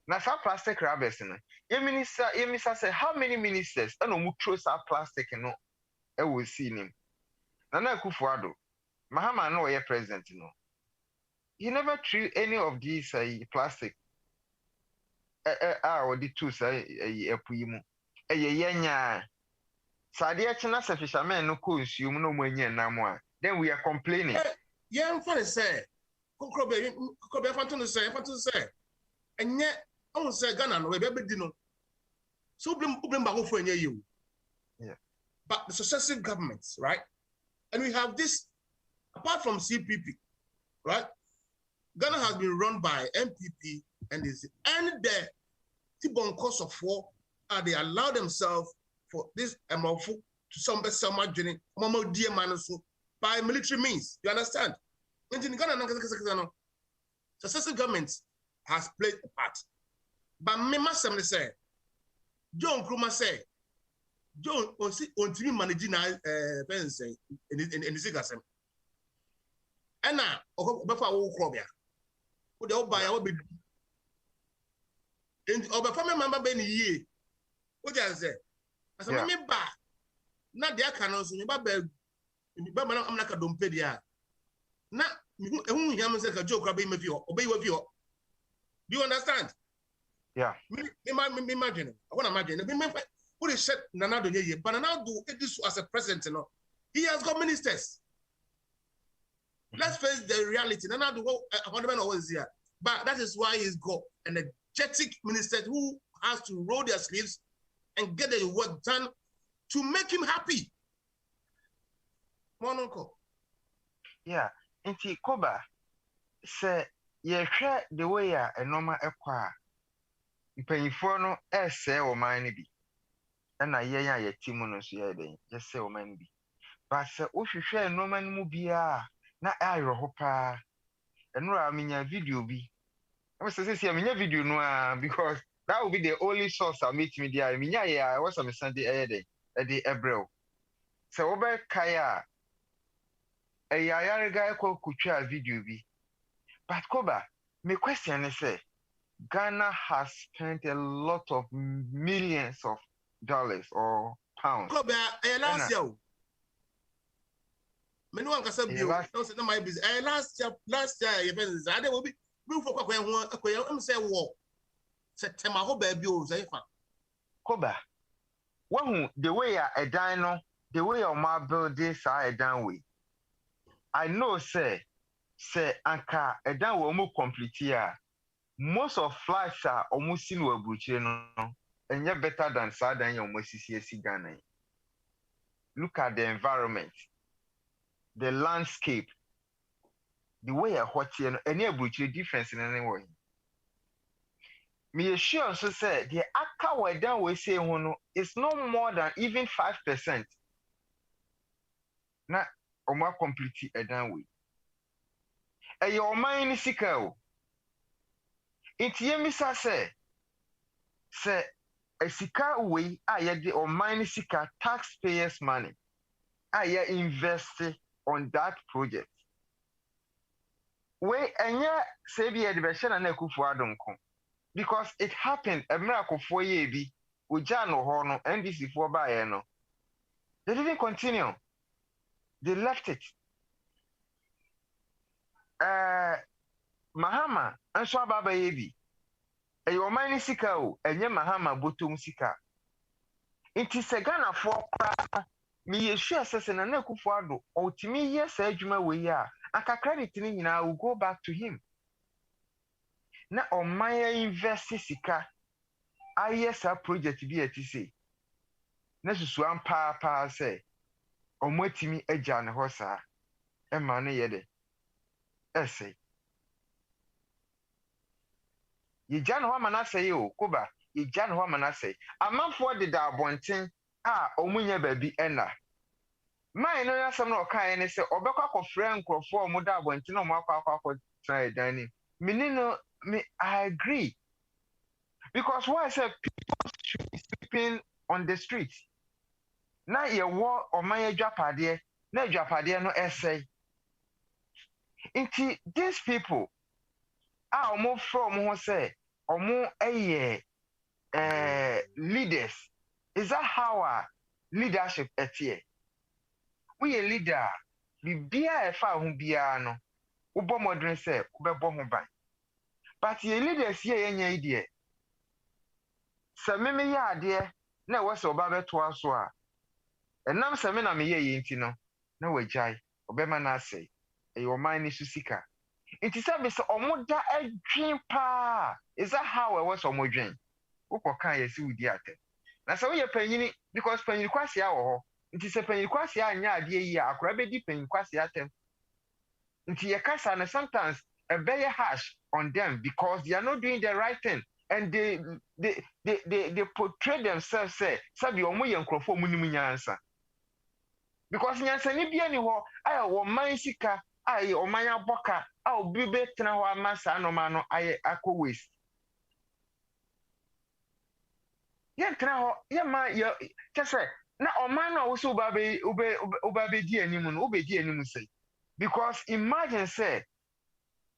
Na sa plastic rubbers no. Yemisa say how many ministers and omu throw sa plastic no e wo see nim. Nana Akufo-Addo, Mahama no ye president no. He never threw any of these plastic or the two say epuimu. Yenya. Sadia china se fishermen no consume no money na mo. Then we are complaining. Yeah, I'm funny say. Kobe fanton say. And yet I won't say Ghana no we be no. So bring back for you. Yeah. But the successive governments, right? And we have this, apart from CPP, right? Ghana has been run by MPP and the Tibon cost of war, they allow themselves for this to some journey, by military means. You understand? And in Ghana, successive governments has played a part. But me must say, John Kruma say, John on TV managing pensions in the Sigasem. And now, before I will crobia, would the old buyer will be in over family member Benny ye. What I say? As a member, not their canons in your bed. I'm like a dumpedia. Now, whom he has a joke obey with you, obey with you. Do you understand? Yeah. Imagine. I want to imagine. What is said Nanado ye, but Nanado this as a president, he has got ministers. Let's face the reality. Nanado always here. But that is why he's got an energetic minister who has to roll their sleeves and get the work done to make him happy. Mononko. Yeah. Inti KOBA say ye share the way a normal ekwa. Mpanyifo no ese o man bi. Na ye team no so ye den ye se o man bi but se o hwehwe no man mu bia na ayro ho pa enura minya video bi I say minya video no because that will be the only source I meet me there minya ye I was am Sunday den e de April se wo be kai a yare guy ko kutwa video bi but KOBA my question is say Ghana has spent a lot of millions of dollars or pounds. Club last year. Many one can say no my business. Last year you been I will be for I'm say war. September ho baby o say fa. KOBA. When the way a dino, the way of my buildings are a down way. I know say anka a down will move complete here. Most of flights are almost in Wabuchi no. And you're better than Southern CCSC Ghana. Look at the environment, the landscape, the way I watch it, and any difference in any way. Me sure so say the aka we down we say it's no more than even 5%. Na omo complete a down way. your mind is sick. It's Yemisa say, a sika way, the or mine sika taxpayers' money. I invest on that project. We enya sebi edibeshe na ekufu adonko because it happened a miracle for ye bi uja no ho no NDC for ba no. They didn't continue. They left it. Mahama anso ababa ye bi. Eyo mine sika o enye Mahama botom sika. Inti se Ghana for me yeshu asese na ekufu ado otimi yes adwuma we ya aka credit ni nyina will go back to him. Na omaya invest sika ayesa project bi atise. Na susu ampa say omwatimi agya ne ho saa e ma ne ye de ese ye gya ne ho ma na say o koba ye gya ne ho ma na say amanfo de da abonten a omunya baabi ena mai no yasam na okan ne say obekwa kofre nkrofo omuda abonten na omakwa try dani me I agree because why I say people should be sleeping on the street. Na ye wo omanya dwapade na dwapade no essay. Inti these people omo from ho say omo leaders. Is that how our leadership etie? We a leader bibia e fa ho bia no ubo modern say ubebo ho ban. But ye leaders here enya idea. Se meme ya ade na wo se oba beto aso a. Enam se me na me ye nti no na wajai obema na say e your mind is sika. It is say so omoda adwen pa. Is that how I was omodwen? Ukokan yesi udi ate. Na se we panyini because panyini kwase a wo ho. Nti se panyini kwase anya ade yi a akora be di panyini kwase atem. Nti ye kasa na sometimes a very harsh on them because they are not doing the right thing and they portray themselves say sabi omo ye nkrofo mu nimu nyansa because nyansa ni bia ni ho ayo wo man sika ayo o man aboka a obi be tena ho amasa no ma no aye akọ waste ye tena ho ye ma ye tese na o man no wo so ba be di animu no obe di animu say because imagine say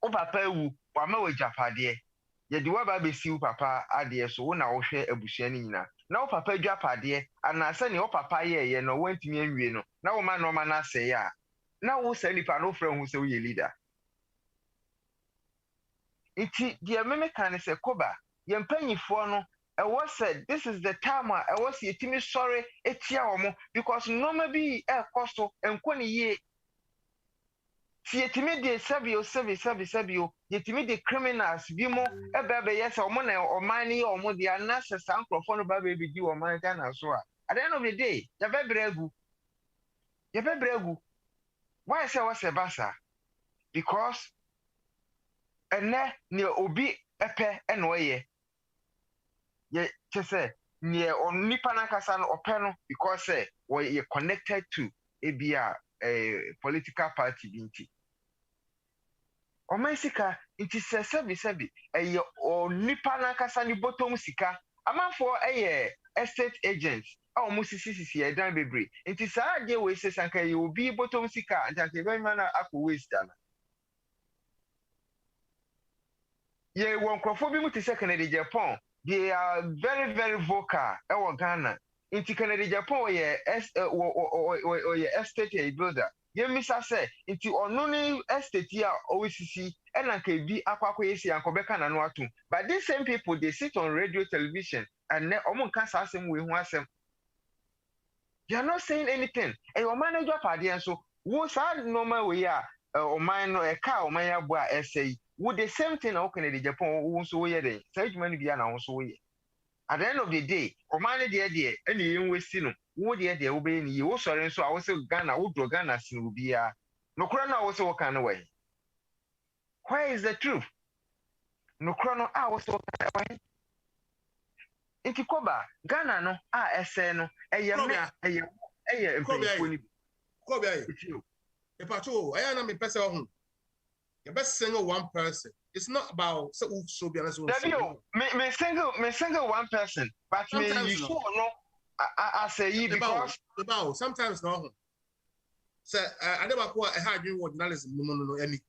o papa ewu wa ma we japade ye di wa ba be si o papa ade so wo na wo hwe abusua ni nyina na o papa japade ana se ne o papa ye no wantimi anwie no na wo ma no ma na se ya na wo se nipa no frɛ hu se wo ye leader iti die meme kan se koba ye mpanyifo no e was said this is the time I was yetimi sorry etia omo because no ma bi e kosto enko ne ye si yetimi de sabio yetimi de criminals bi mo ebebe yes omo na oman ne omo de anase sankrofo no ba be di oman Ghana so a at the end of the day ya bebregu why say was a basa because ene ne obi epe eno ye say ne on nipa na kasa no ope no because say we connected to ebia political party binti Omaisika, it is a sebi, a or nipa na kasa ni bottom sika. Amanfo estate agents. Almost sisi a dan bebre. It is a idea we say sanka you will be bottom sika and take very man aku waste dana. Ye won crofo mu te second de Japan. They are very very vocal. Ewo Ghana. Inti Canada Japan ye estate builder. Yemisa say inti onuni estate ya OCC and can be aquayesi and Quebec and Watu. But these same people they sit on radio television and omun kasa asem we hu asem. They are not saying anything. And your manager party and so wo sa normal we are o man no e ka o man ya bo a essay. Would the same thing o Canada Japan wo so ye dey. Say man bia na wo so ye. At the end of the day, o man dey and you westi no. Wo dey wo be ni wo sori nso a wo se Ghana wo do Ghana sin obi a no kura na wo se wo kan way. Where is the truth? No kura no a wo se wo kan way. Inti koba Ghana no a ese no eye mpanyifo ni Kobe ayi e pato aya na me pese ho You best single one person. It's not about so be honest. Me single one person, but me you sure no. I say you because sometimes no. So I never quite a hard word journalism no any.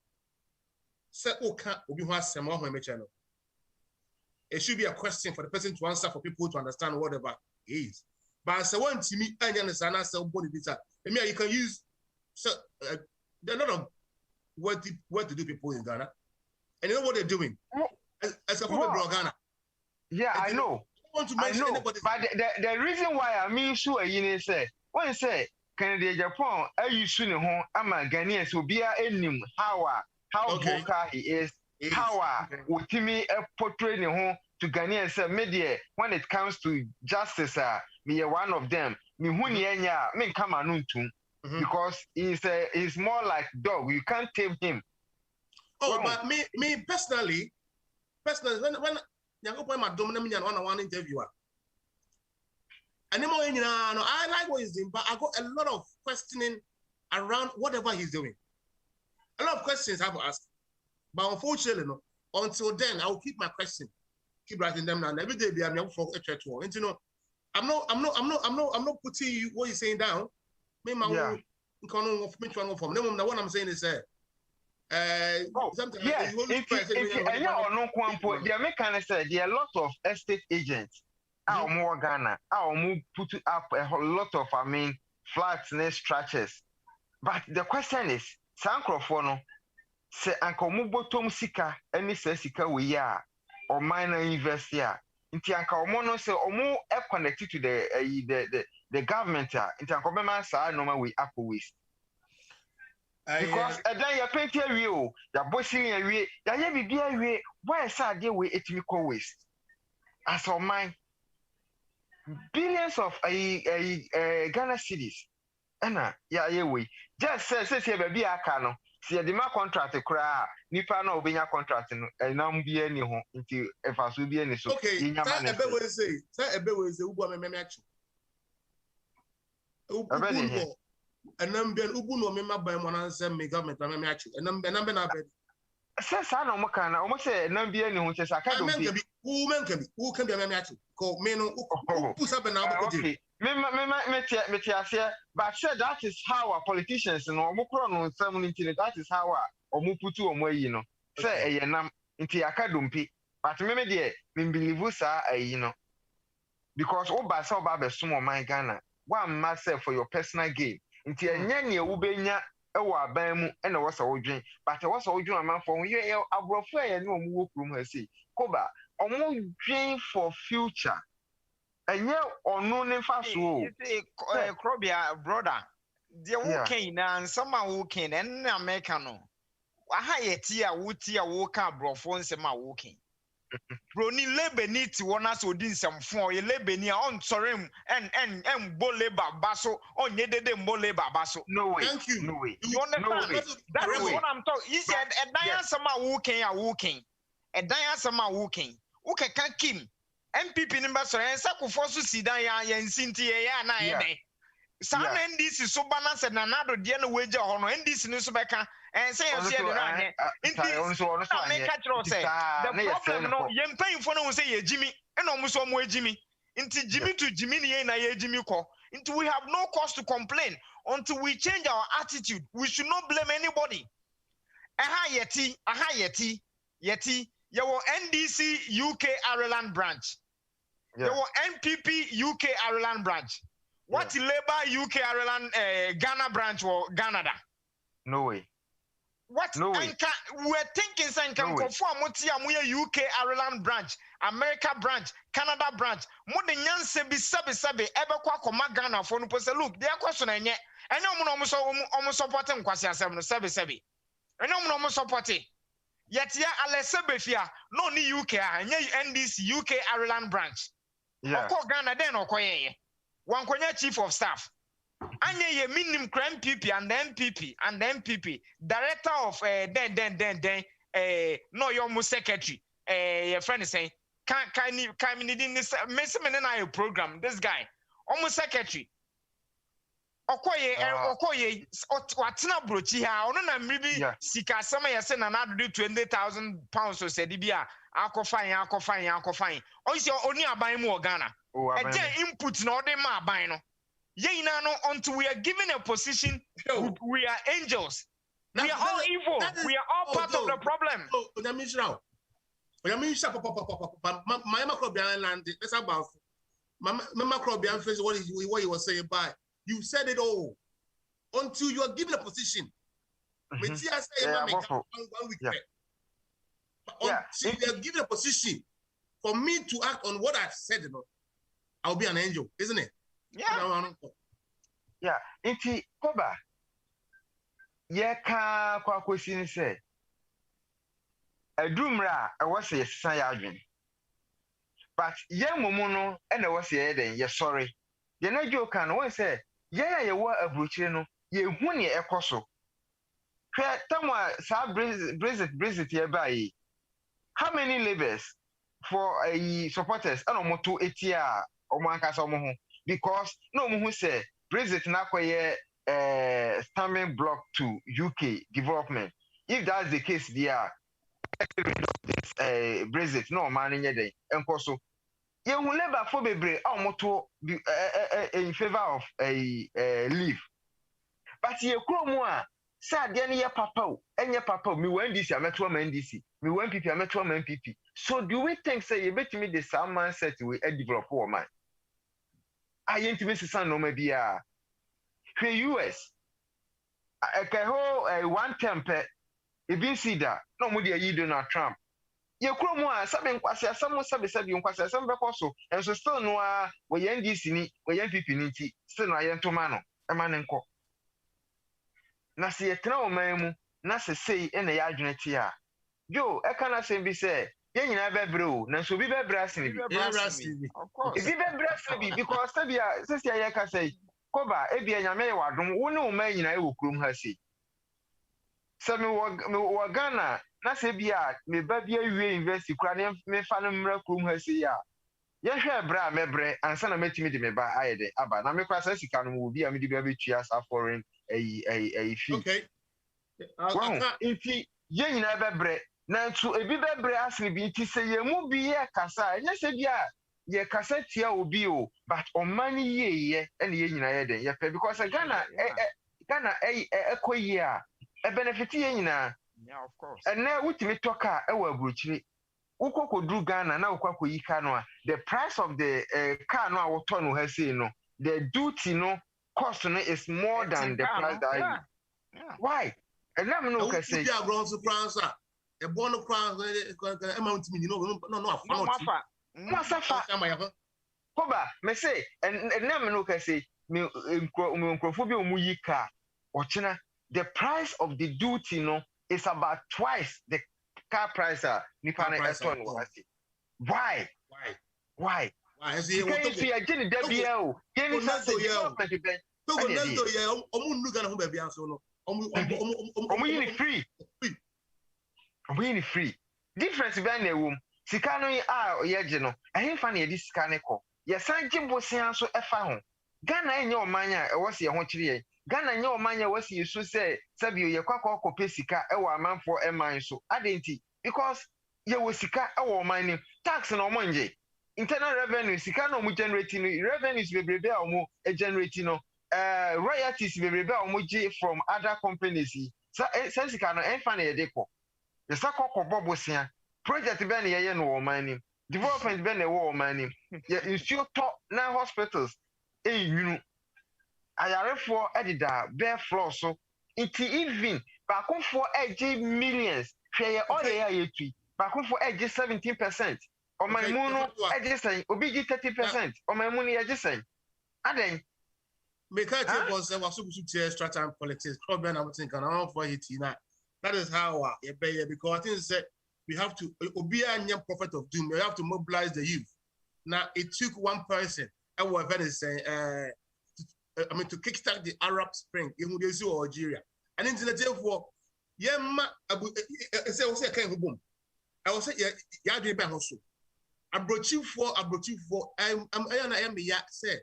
So okay, obi ho asem ho me channel. It should be a question for the person to answer for people to understand whatever it is. But so one to me, I understand answer body bit. Maybe you can use so there are a lot of what to do people in Ghana, and you know what they're doing. As a former Ghana. Yeah, I know. I know. But the reason why I mean sure you say when say Canada Japan are you soon home I'm a Ghanaian so be a how vocal he is, how would me portray home to Ghanaians media when it comes to justice me one of them me hunianya me come anuntum because he's more like dog you can't tame him. But me personally when you go my dominant one interviewer. And I like what he's doing, but I got a lot of questioning around whatever he's doing. A lot of questions I have to ask. But unfortunately, no, until then, I will keep my question, keep writing them down. Every day, I'm for a church war. And I'm not putting what you're saying down. Maybe what I'm saying is there are a lot of estate agents out more Ghana, put up a lot of flats and structures. But the question is, Sankrofono say Uncle Mubotom Sika, any Sika we are or minor university. Inti Uncle Mono say Omo connected to the government. Inti Uncle Mema sa no we Apple West. Because then you paint a view, you're bossing a way, you be a way, why is that way it will waste? As for mine, billions of Ghana cities, Anna, we just says baby, I can see a demand contract to cry, Nipa no being a contract and now be any home until if I should be any so. Okay, a bit will say, Ubu and then Ubu no member by one answer, make government and actually, and number na bed. Says I know Makana, almost say, none be any who says I can't be who can be a match. Call me no who's up and now. But said that is how our politicians and Omicron family that is how or Muputu or you know. Say a nam into Akadumpi, but maybe dear, believe us you know. Because all by so bad some of my Ghana, one myself for your personal gain. Nti enye ubenya ewo aban mu e na wasa wodwen but wasa wodwen amanfo ye abrofo ye ne omu wokrum ha sei koba omu dwen for future enye onu ne fa so krobia brother de wo kan na nsama wo kan na America no aha ye ti a wo kan abrofo nsema wo kan Broni lebeni ti wona so di nsemfo ye lebeni a on sorem en bo labor baso on yedede mbo labor baso. No way. Thank you. No way. You understand? That is what I'm talking. He said a dance sama walking a walking. A dance sama walking. Uke kan kim. MPP number so en sakufo so sidan ya nsinti ya na ede. Sana NDC so balance na nado de na weje ho no NDC ni so beka and say you see the right make catch say the problem no ye mpanyfo no say ye jimi e no muso mo ejimi nti jimi to jimi ni na ye jimi ko nti we have no cause to complain until we change our attitude. We should not blame anybody. Aha yeti your NDC UK Ireland branch, your NPP UK Ireland branch. What Labour UK Ireland Ghana branch or Canada? No way. What? No way. We're thinking saying can conform UK Ireland branch, America branch, Canada branch. More than yanse be sabe ebe kwa koma Ghana for no say look their question enye omo support nkwasi asem no sabe enye omo support yet ya alesebe fia no ni UK enye NDC UK Ireland branch. Oko Ghana den okoye wankonya chief of staff. Anye ye minim MPP and the MPP director of no your secretary your friend is saying can need this na program this guy almost secretary okoye watena brochi ha ono na mribi sika sama yese na na do 20,000 pounds so said bia akofan onse oni aban mu Ghana eje input na ode ma aban no ye ina no until we are given a position we are angels we are all evil we are all part of the problem my macrobian land that's about my macrobian face what he was saying by you said it all until you are given a position. Until you are given a position for me to act on what I've said, I'll be an angel, isn't it? Yeah. Inti KOBA. Ka kwa question say. Adumra was a sayagin. But young momono and I was then yes sorry. The na joke can one say, yeah, you were a bruchino. Ye huni ekoso. Tamwa sa Brexit hereby. How many labors for a supporters? I don't want to etia or mankasa moho because no who say Brexit na kwaye stamming block to UK development. If that's the case, there Brexit no man in your day and so. You will never for bebre almost in favor of a leave. But ye cromwa, sad any papa, and your papa, me when this I met one man DC, me when people I met one man PP. So do we think say you bet me the same mindset we develop woman? I ain't Mrs. Son no maybe US. I can hold one temper, a BC that no more you Donald Trump. Ye kromwa sabe nkwase asamo sabe nkwase asamo bekoso enso still no a we NDC ni we NPP ni ti still no ayentoma no e ma ne nko na se yetena o man mu na se sei e na ya adwene ti a yo e kana sem bi se ye nyina bebre o na so bi bebre asen bi of course bi bebre asen bi because sabia sesi aye ka sei KOBA e bia nyame ye wadom wo ne o man nyina e wo krom ha sei se me wo Ghana na se bia me ba bia wie university kura ne me fa no mra krom ha sei a ye hwe bra mebre ansa na metimi de me ba ayede aba na me kwa sa sika no wo bia me de bia betua sa foreign fee okay inti ye nyina bebre na ntu ebi bebre asne bi nti se ye mu bi ye kasa enye se bia ye kasa tia obi o but omani ye ene ye nyina ye den ye pe because Ghana ekoyi a e benefit ye nyina. Yeah, of course. And now we talk our bruchini. Uko drew Ghana now kwako canoa. The price of the car no our turn has say no. The duty no cost no is more than the price that why? And now no can say you grown to France. A bono crown amount to me, no, KOBA, me say, and now no can say me microphobia muyika or China. The price of the duty no is about twice the car price. Why? Free. Difference ben na wom. Sika no ye je no. Ehin fa na ye di sika ne ko. Ye san jimbo sian so efa ho. Ghana enye omanya e wo se ye ho kire ye. Ghana nye omanya wasi yesu say sabio ye kwakọ kope sika e wa amanfo eman so adenti because ye wo sika e wo oman ni tax na omo nje internal revenue sika na omo generate no revenues bebrebe a omo generate no royalties bebrebe a omo je from other companies sa sika no enfa na ye de ko ye saka kobo sia project be na ye no oman ni development be na wo oman ni ye insuo to na hospitals nwunu ayarefo edida bare floor so it even bakonfo eje millions hweye oye ya yetui bakonfo eje 17% omaimu no eje sen obi ji 30% omaimu no eje sen aden me ka che was so extra time politics problem I think and for it na that is how you be because I think that we have to obi anya prophet of doom we have to mobilize the youth. Now it took one person and what very saying to kickstart the Arab Spring in Algeria. And in the therefore, Yemma say I can't boom. I will say ya do ben also. I brought you for I am ya say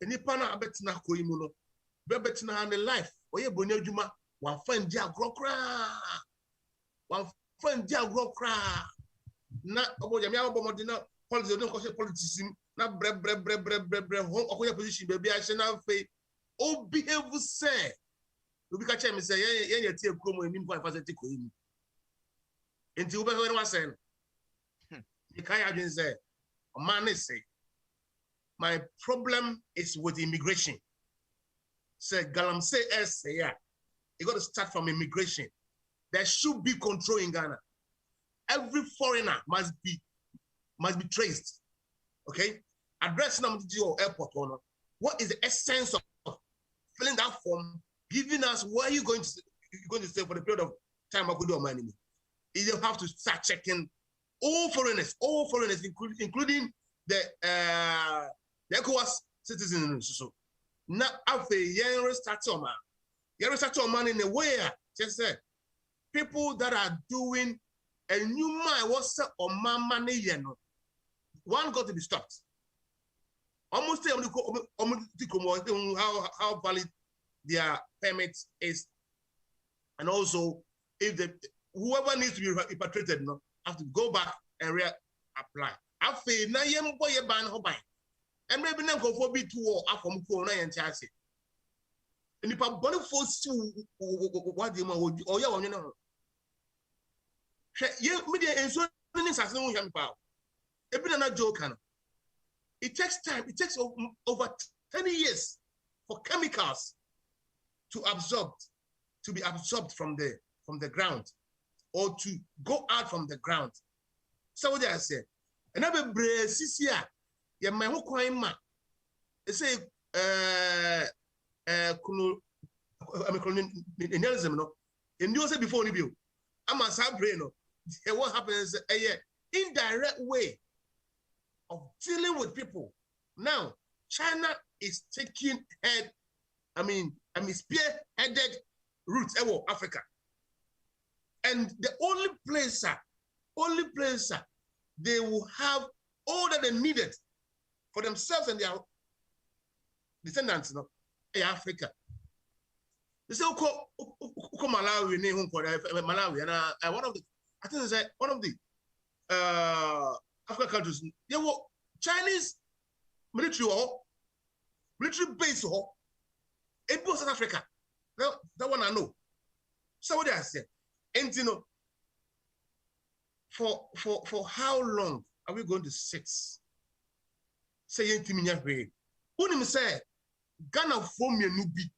any pana abetina ko imuno. Bebetina and the life. Oye bonya juma one friend dia grokra. One friend dia grokra. Na obo jami abo modina politics don't cause politics na bre hon okoya position baby a she na fe o behave say. Obi ka che me say ye tie kromo enim kwa fa ko yin. Enti wo be we wa say no. You can't even say, man say, my problem is with immigration. Say, Galam say, yeah, you got to start from immigration. There should be control in Ghana. Every foreigner must be traced. Okay? Address number to airport owner. What is the essence of filling that form, giving us where you're going to stay for the period of time I could do money? You have to start checking all foreigners, including the ECOWAS citizens. So now after you restart your man in a way. Just say people that are doing a new mind what's on my money, one got to be stopped. Almost how valid their permit is, and also if whoever needs to be repatriated, have to go back and reapply. I feel na yem boy ban ho ban. And maybe na go for be to afom ko na yen tiase. Nipa bone for si what dey ma o ya wonyo na ho. Hwe ye media enso ni sase no hwam pa. Ebi na joke no. It takes time. It takes over 10 years for chemicals to be absorbed from the ground, or to go out from the ground. So what I say, and I've been here, yeah, my whole coin ma. They say, colonialism, no, and you say before you, I'm a brain, no. What happens? Indirect way of dealing with people. Now, China is taking spearheaded routes over Africa. And the only place they will have all that they needed for themselves and their descendants, Africa. They say, Malawi, Malawi, and one of the African countries, there were Chinese military base in South Africa. That one I know. So what I said, and for how long are we going to sit? Say Intiminya way. Who say Ghana form your new beat,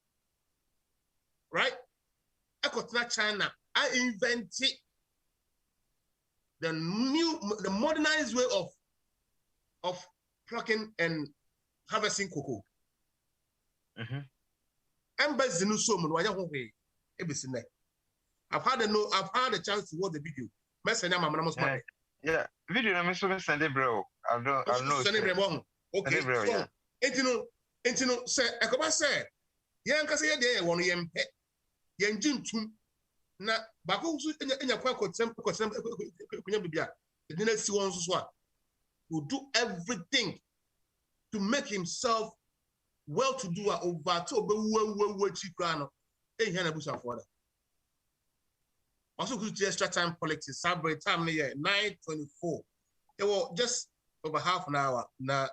right? I got China. I invented the modernized way of plucking and harvesting cocoa. Embassy no so man wanya ho hwe ebesine. I've had a chance to watch the video. Messenger mama na mo. Yeah, video na me so me send it bro. I don't know. Send it bro. Okay. Bro, yeah. Entino say ekoba say yen kase ye de won ye mpe. Yen jintum na ba ko su enya kwa kotem kunya bibia. The next si won so a will do everything to make himself well to do over to be chikano ehia busa for that. Also could extra time politics celebrate time near 9:24. It was just over half an hour now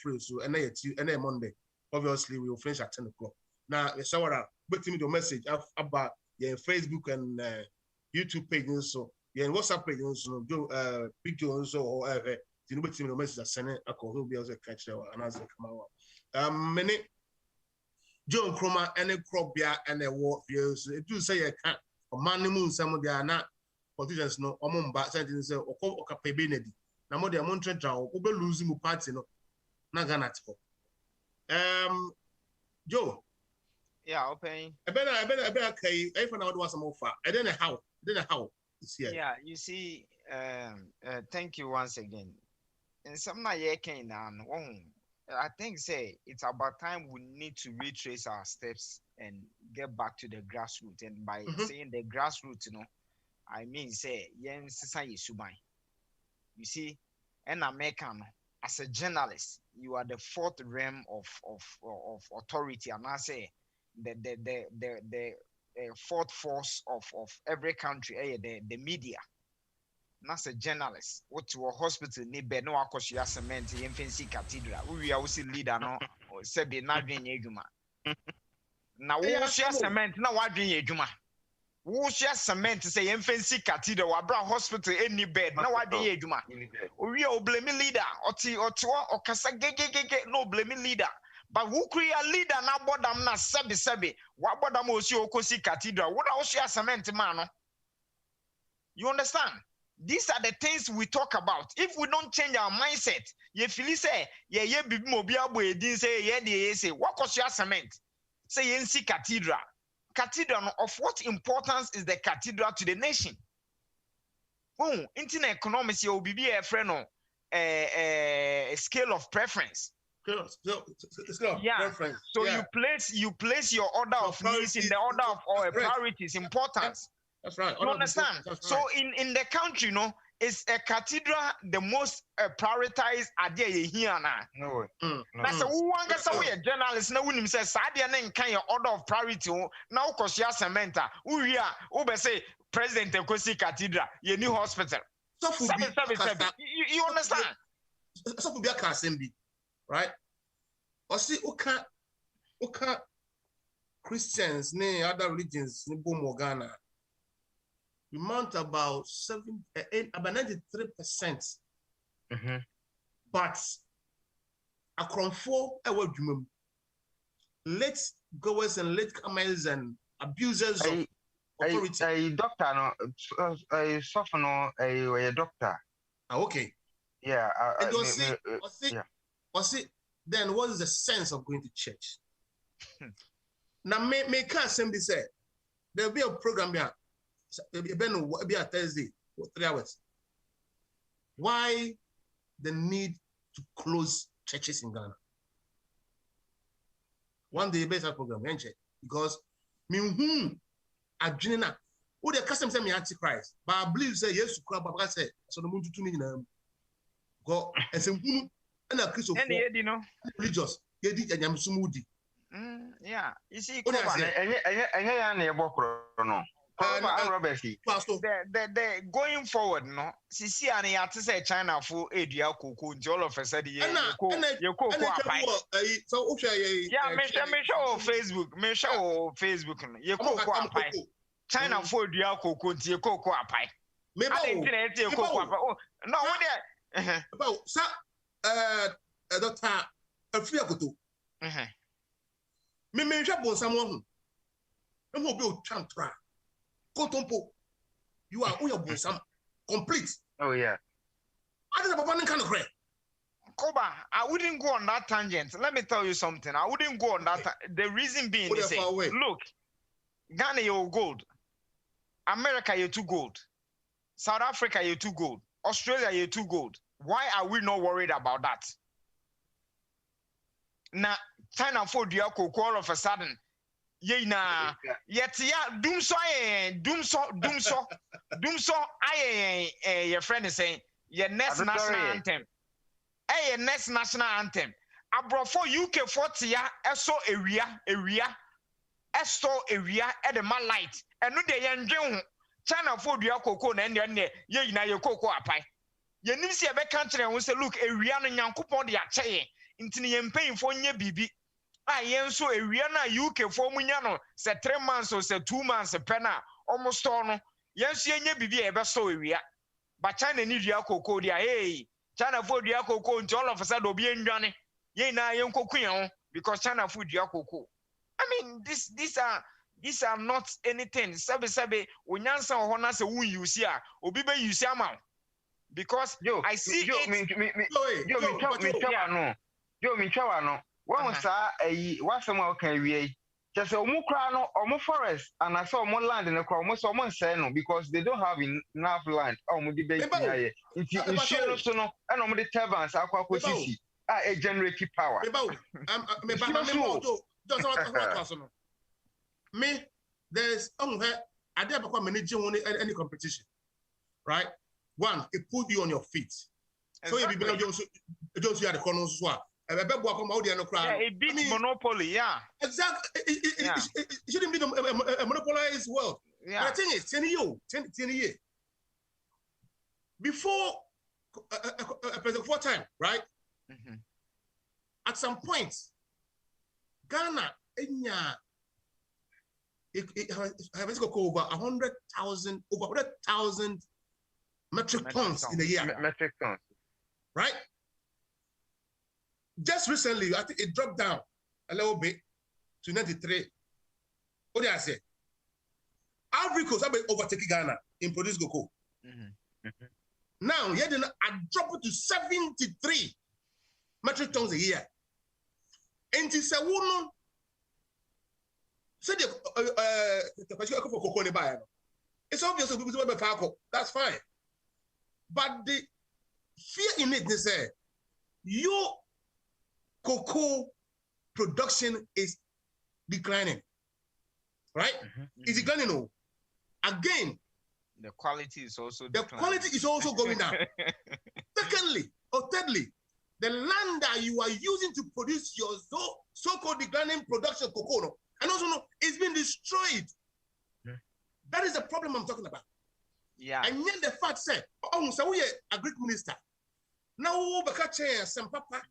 free so and then Monday obviously we will finish at 10 o'clock. Now so what but me the message about your Facebook and YouTube page so your WhatsApp page so do picture so or you know the message send it will be able to catch there and as come out. Many John Chroma and a crop beer and a war views. It do say a cat or man moon some of they are not politicians no or mumba sentence or cape benedy. Now more than Montreal draw over losing party no naganatico. Joe. Yeah, open. I better okay. I found out what's some offer. I don't know how. It's here. Yeah, you see, thank you once again. And some na ye can I think say it's about time we need to retrace our steps and get back to the grassroots. And by saying the grassroots, I mean say yen society subai. You see, an American as a journalist, you are the fourth realm of authority. And I say fourth force of every country, the media. As a journalist, what to a hospital ni bed no akosia cement yemfensi cathedral. We are also leader no sebi na dwen edwuma. Na wo share cement na wa dwen edwuma. Wo share cement say yemfensi cathedral wa bra hospital any bed na wa dwen edwuma. We are blame leader oti okasa gege no blame leader. But who create a leader na bodam na sebi wa bodam osi okosi cathedral. What a share cement man no. You understand? These are the things we talk about. If we don't change our mindset, you feel say, yeah, bibi mobile boy didn't say, yeah, they say, what was your cement? Say, NC cathedral. Cathedral of what importance is the cathedral to the nation? Oh, internet economics, you will be a friend of a scale of preference. Scale of preference. So you place your order of needs in the order of priorities, importance. That's right. You understand? So in the country, is a cathedral the most prioritized idea here now? No. That's a who want to say a journalist now when him says Sadia then kind of order of priority now because you are cementa. Who here? Who say President Ekosi Cathedral, your new hospital. So you understand? So be a Kasembi, right? Or see Oka Christians, ne other religions, ne Bomogana. We mount about 93%. But across 4 late goers and late comers and abusers of authority. A doctor, no, a softener, a doctor. Okay. Yeah. Then what is the sense of going to church? Now, may can't simply say there'll be a program here. It'll be a Thursday for 3 hours. Why the need to close churches in Ghana? One day, better program, because Adrena, who the custom say me antichrist, but I believe say yes to crab. But say so the moon to me go and say and a Christian religious. You did and sumudi. Yeah, you see, the going forward, no. Sisi ani ati say China for area koko until all of a sudden you koko apai. So yeah, me show Facebook no. You koko apai. China for area koko until you koko apai. Me ba o. Koko apai. Oh, no, what there? About sir, Doctor Afriakoto. Me jabo someone. I'm going to be a Kotompo, you are some complete. Oh yeah. I don't have a kind of great. KOBA, I wouldn't go on that tangent. Let me tell you something. I wouldn't go on that. The reason being, look, Ghana, you're gold. America, you're too gold. South Africa, you're too gold. Australia, you're too gold. Why are we not worried about that? Now, China for the all of a sudden. Yena yet ya doomso aye your friend is saying your next national anthem next national anthem abrofo UK 40 ya eso area esto area e de ma light enu de ye ndwen ho China for dua koko na ne ye yina ye koko apai ye nim se ye be kan kire ho se look area no nyankopon de akyeye ntini ye mpanyimfo nye bibi yenso ewia na UK for munya no se 3 months or se 2 months pena almost no yenso yenye bibi e be so ewia but China ni dua koko dia hey China for dua koko until all of a sudden obi enwane ye na yenkoku yen because China for dua koko. I mean these are not anything sabe onyansa ho na se won use a obi be use ama because I see no One sa wasam a can we just omukra no omo forest and I saw omo land in the crowd almost omo say no because they don't have enough land omo di be here issue so no and omo the turbines akwa sisi a generate power me there's I never come manage any competition, right? One, it put you on your feet. So you be just you at the corners as well. it beats monopoly, yeah. Exactly. It shouldn't be a monopolized world. Yeah. But the thing is, 10 years. Before before time, right? Mm-hmm. At some point, Ghana, it has over 100,000 metric tons in a year. Metric tons. Right? Just recently, I think it dropped down a little bit to 93. What did I say? Ivory Coast have overtaken Ghana in produced cocoa. Mm-hmm. Now, I dropped it to 73 metric tons a year. And it's a woman. Said it's obvious that people will buy. That's fine. But the fear in it is that your cocoa production is declining. Right? Is declining. No. Again, the quality is also going down. Secondly, or thirdly, the land that you are using to produce your so-called declining production cocoa, and also it's been destroyed. Yeah. That is the problem I'm talking about. Yeah. And yet the fact said, so we are a Greek minister. Now Bakache some papa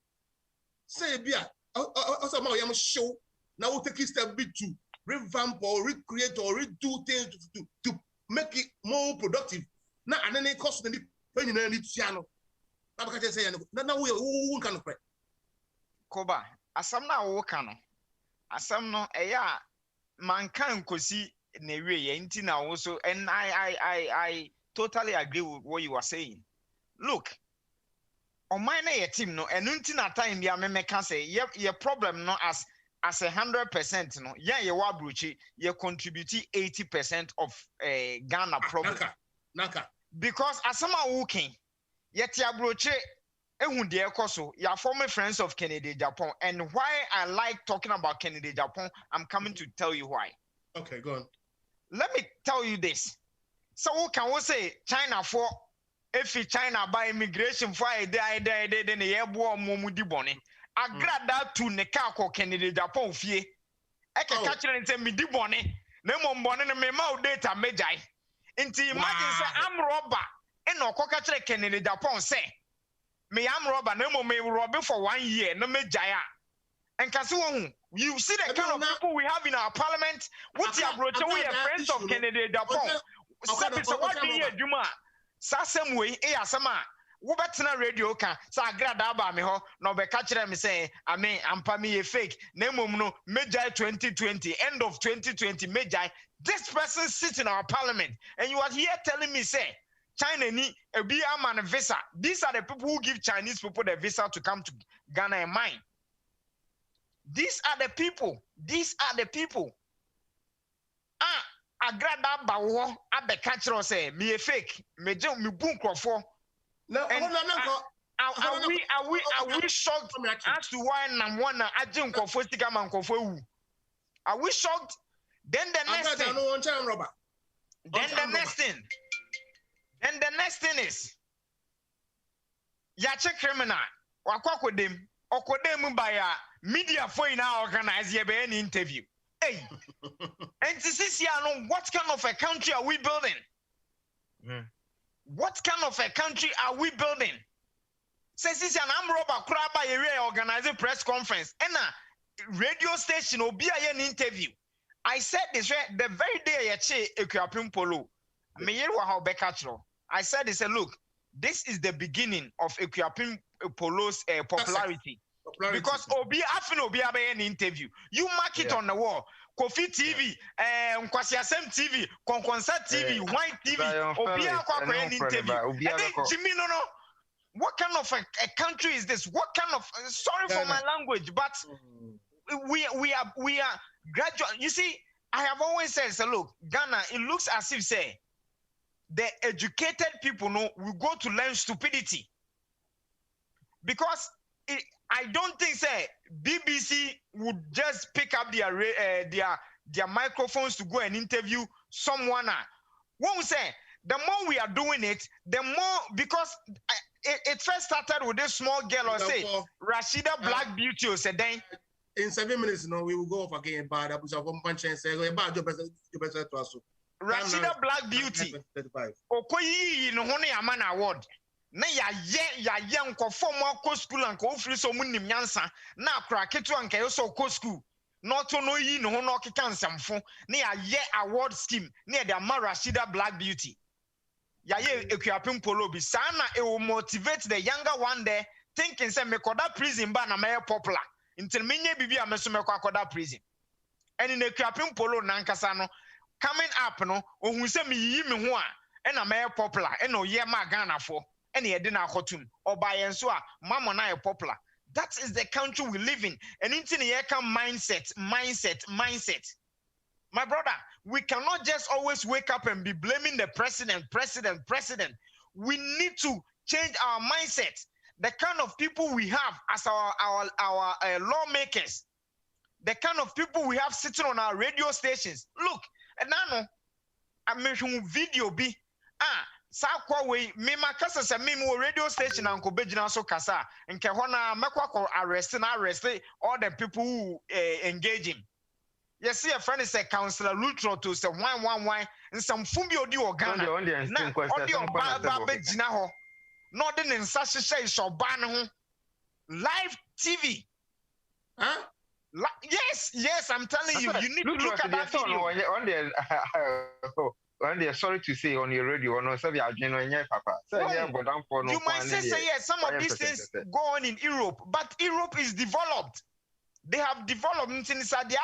say bia also my young show. Now we'll take a step bit to revamp or recreate or redo things to make it more productive. Now and then it costs the when you need to Bakache say now we can pray. Koba, asam na wo kana. Asam no eya mankan kosi newe ye nti na also, and I totally agree with what you are saying. Look, on my team no and until na time bia me can say your problem no as 100% no yeah you wabruchi you contribute 80% of Ghana problem. Naka. Because asama working yet ya broche ehun de ekoso ya former friends of Kennedy Japan, and why I like talking about Kennedy Japan, I'm coming to tell you why. Okay, go on. Let me tell you this. So can we say China for if China by immigration for a day then a year bo mumudi bone. I grab that to Nekako Kennedy Japan fee. I can catch it and say me di bone. No more bone me mau data mejai. Inti imagine say I'm robber. And no catch Kennedy Japan say. Me am robber no more me robber for 1 year no mejaya. And Kasuan, you see the kind of people we have in our parliament. What's your approach? We are friends of Kennedy Japan. So what do you do? Sasem way, sama. Wobatina radio can sagrada ba me ho no be catch them say I mean ampa me fake nemum no Mejai 2020 end of 2020 Mejai. This person sits in our parliament and you are here telling me say China ni ebi man visa. These are the people who give Chinese people the visa to come to Ghana and mine. These are the people. Agrada bawo abe catch us say me fake me boom crofo. No, are we shocked as to why Namwana Ajin Kofo Stigama Kofo? Are we shocked? Then the next thing. Then the next thing is Yache criminal. Wakwakodem. Okodem by a media for in our organize an interview. Hey, and this is what kind of a country are we building? What kind of a country are we building? Says this an amroba craba area organize a press conference and a radio station will be an interview. I said this the very day I che equiapim polo. I said this look, this is the beginning of equiapim polo's popularity. Because Obi Afin Obi an interview. You mark it on the wall. Kofi TV, Nkwasiasem TV, Konkonsa TV, White TV, Obi an interview. Jimmy, no. What kind of a country is this? What kind of sorry for my language, but we are gradual. You see, I have always said, so look, Ghana, it looks as if say the educated people will go to learn stupidity. Because I don't think say BBC would just pick up their microphones to go and interview someone. Won't say the more we are doing it, the more because it first started with this small girl or say Rashida Black Beauty or said then. In 7 minutes, we will go off again. But I was a punch and say, about your best to us. Rashida Black Beauty. Okoyi no hone amana award. Na ya nko form ko school and ko free so munim nyansa na akra ketu anka yo so ko school. Not to know yi no ho no keka nsamfo na ya award scheme na the Rashida Black Beauty. Ya ekuapem polo bi sana it will motivate the younger one there thinking say me koda prison ba na me popular until menye bibi a me so me koda prison. And in ekuapem polo nankasa no coming up no ohun say me yi me ho a na me popular e no ye ma Ghana for e na ye de na akotum oba yen so a mama na ye popular. That is the country we live in. And into the mindset. My brother, we cannot just always wake up and be blaming the president. We need to change our mindset. The kind of people we have as our lawmakers, the kind of people we have sitting on our radio stations. Look, and now I'm making video be Sakwa we me makasa se me mo radio station and kobegina so kasa nke hona mekwa arrest all the people who engage him. You see a friend is a councillor Lutro to say wine and some fumbi odi Ghana na odi ba begina ho no de nsa hyehyɛ so ban ho live TV. Huh? Yes, I'm telling you, you need to look at that video. When they are sorry to say on your radio, no, so papa. You might say yes, some of these things go on in Europe, but Europe is developed. They have developed inside the